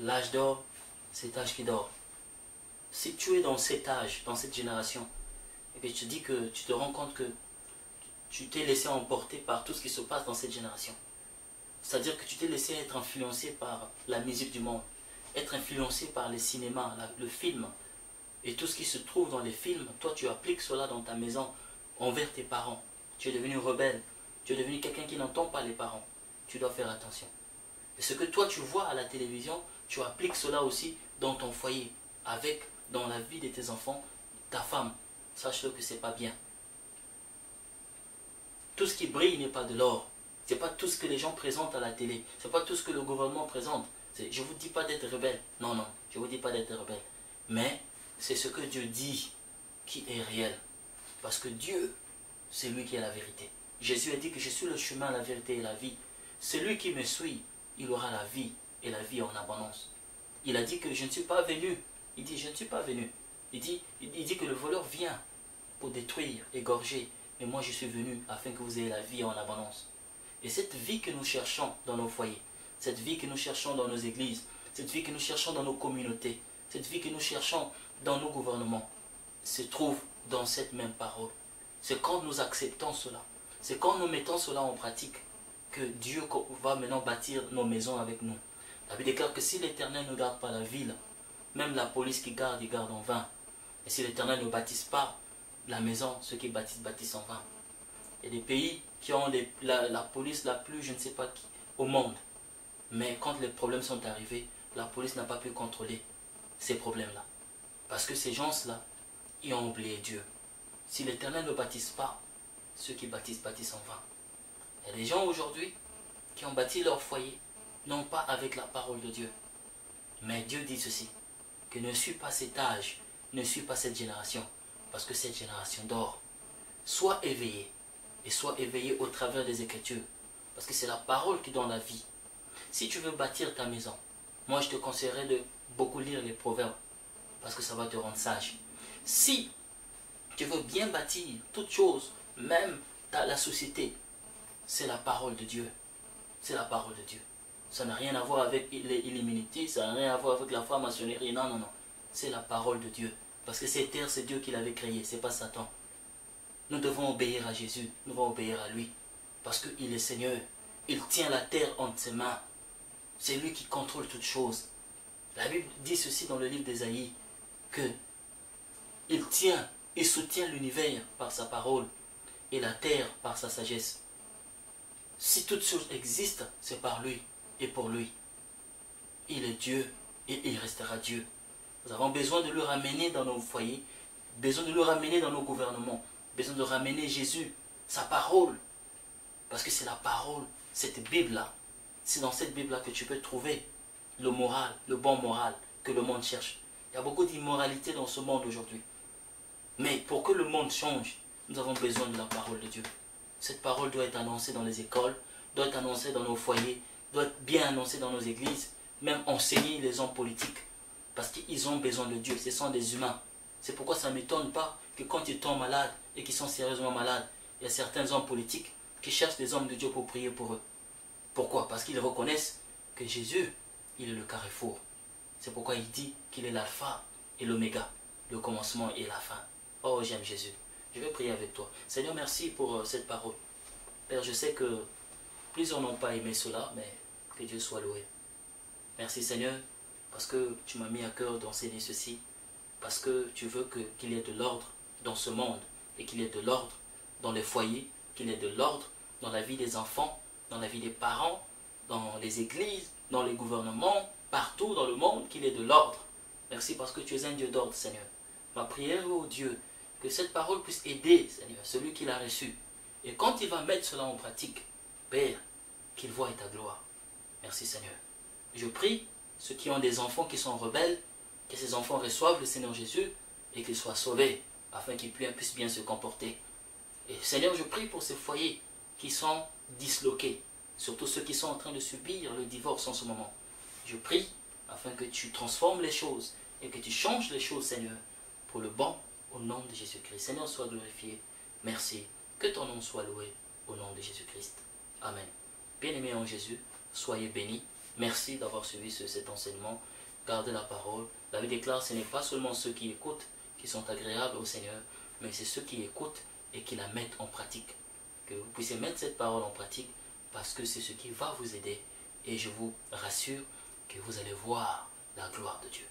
L'âge d'or, c'est l'âge qui dort. Si tu es dans cet âge, dans cette génération, et que tu dis que tu te rends compte que tu t'es laissé emporter par tout ce qui se passe dans cette génération. C'est-à-dire que tu t'es laissé être influencé par la musique du monde, être influencé par les cinémas, le film, et tout ce qui se trouve dans les films. Toi, tu appliques cela dans ta maison envers tes parents. Tu es devenu rebelle, tu es devenu quelqu'un qui n'entend pas les parents. Tu dois faire attention. Et ce que toi tu vois à la télévision, tu appliques cela aussi dans ton foyer, dans la vie de tes enfants, ta femme. Sache-le que ce n'est pas bien. Tout ce qui brille n'est pas de l'or. Ce n'est pas tout ce que les gens présentent à la télé. Ce n'est pas tout ce que le gouvernement présente. Je ne vous dis pas d'être rebelle. Non, non, je ne vous dis pas d'être rebelle. Mais c'est ce que Dieu dit qui est réel. Parce que Dieu, c'est lui qui est la vérité. Jésus a dit que je suis le chemin, la vérité et la vie. Celui qui me suit, il aura la vie et la vie en abondance. Il a dit que je ne suis pas venu. Il dit, je ne suis pas venu. Il dit que le voleur vient pour détruire, égorger. Mais moi, je suis venu afin que vous ayez la vie en abondance. Et cette vie que nous cherchons dans nos foyers, cette vie que nous cherchons dans nos églises, cette vie que nous cherchons dans nos communautés, cette vie que nous cherchons dans nos gouvernements, se trouve dans cette même parole. C'est quand nous acceptons cela, c'est quand nous mettons cela en pratique, que Dieu va maintenant bâtir nos maisons avec nous. La Bible déclare que si l'Éternel ne garde pas la ville, même la police qui garde, il garde en vain. Et si l'Éternel ne bâtisse pas la maison, ceux qui bâtissent, bâtissent en vain. Il y a des pays qui ont la police la plus, je ne sais pas qui, au monde. Mais quand les problèmes sont arrivés, la police n'a pas pu contrôler ces problèmes-là. Parce que ces gens-là, ils ont oublié Dieu. Si l'Éternel ne bâtisse pas, ceux qui bâtissent, bâtissent en vain. Il y a des gens aujourd'hui qui ont bâti leur foyer, non pas avec la parole de Dieu. Mais Dieu dit ceci, que ne suis pas cet âge, ne suis pas cette génération, parce que cette génération dort. Sois éveillé, et sois éveillé au travers des Écritures, parce que c'est la parole qui donne la vie. Si tu veux bâtir ta maison, moi je te conseillerais de beaucoup lire les proverbes, parce que ça va te rendre sage. Si tu veux bien bâtir toute chose, même la société, c'est la parole de Dieu. C'est la parole de Dieu. Ça n'a rien à voir avec l'illimité, ça n'a rien à voir avec la franc-maçonnerie. Non, non, non. C'est la parole de Dieu. Parce que cette terre, c'est Dieu qui l'avait créée, c'est pas Satan. Nous devons obéir à Jésus, nous devons obéir à lui. Parce qu'il est Seigneur. Il tient la terre entre ses mains. C'est lui qui contrôle toutes choses. La Bible dit ceci dans le livre d'Ésaïe, que il soutient l'univers par sa parole et la terre par sa sagesse. Si toutes choses existent, c'est par lui et pour lui. Il est Dieu et il restera Dieu. Nous avons besoin de le ramener dans nos foyers, besoin de le ramener dans nos gouvernements, besoin de ramener Jésus, sa parole. Parce que c'est la parole, cette Bible-là. C'est dans cette Bible-là que tu peux trouver le moral, le bon moral que le monde cherche. Il y a beaucoup d'immoralité dans ce monde aujourd'hui. Mais pour que le monde change, nous avons besoin de la parole de Dieu. Cette parole doit être annoncée dans les écoles, doit être annoncée dans nos foyers, doit être bien annoncée dans nos églises, même enseigner les hommes politiques. Parce qu'ils ont besoin de Dieu, ce sont des humains. C'est pourquoi ça ne m'étonne pas que quand ils tombent malades et qu'ils sont sérieusement malades, il y a certains hommes politiques qui cherchent des hommes de Dieu pour prier pour eux. Pourquoi? Parce qu'ils reconnaissent que Jésus, il est le carrefour. C'est pourquoi il dit qu'il est l'alpha et l'oméga, le commencement et la fin. Oh, j'aime Jésus. Je vais prier avec toi. Seigneur, merci pour cette parole. Père, je sais que plusieurs n'ont pas aimé cela, mais que Dieu soit loué. Merci Seigneur, parce que tu m'as mis à cœur d'enseigner ceci, parce que tu veux qu'il y ait de l'ordre dans ce monde, et qu'il y ait de l'ordre dans les foyers, qu'il y ait de l'ordre dans la vie des enfants, dans la vie des parents, dans les églises, dans les gouvernements, partout dans le monde, qu'il y ait de l'ordre. Merci parce que tu es un Dieu d'ordre, Seigneur. Ma prière, ô Dieu, que cette parole puisse aider, Seigneur, celui qui l'a reçu. Et quand il va mettre cela en pratique, Père, qu'il voie ta gloire. Merci, Seigneur. Je prie, ceux qui ont des enfants qui sont rebelles, que ces enfants reçoivent le Seigneur Jésus et qu'ils soient sauvés, afin qu'ils puissent bien se comporter. Et Seigneur, je prie pour ces foyers qui sont disloqués, surtout ceux qui sont en train de subir le divorce en ce moment. Je prie afin que tu transformes les choses et que tu changes les choses, Seigneur, pour le bon, au nom de Jésus-Christ. Seigneur, sois glorifié. Merci. Que ton nom soit loué au nom de Jésus-Christ. Amen. Bien-aimés en Jésus, soyez bénis. Merci d'avoir suivi cet enseignement. Gardez la parole. La Bible déclare, ce n'est pas seulement ceux qui écoutent qui sont agréables au Seigneur, mais c'est ceux qui écoutent et qui la mettent en pratique. Que vous puissiez mettre cette parole en pratique parce que c'est ce qui va vous aider. Et je vous rassure que vous allez voir la gloire de Dieu.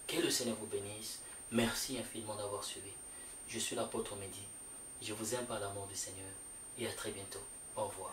Que le Seigneur vous bénisse. Merci infiniment d'avoir suivi. Je suis l'apôtre Mehdi. Je vous aime par l'amour du Seigneur. Et à très bientôt. Au revoir.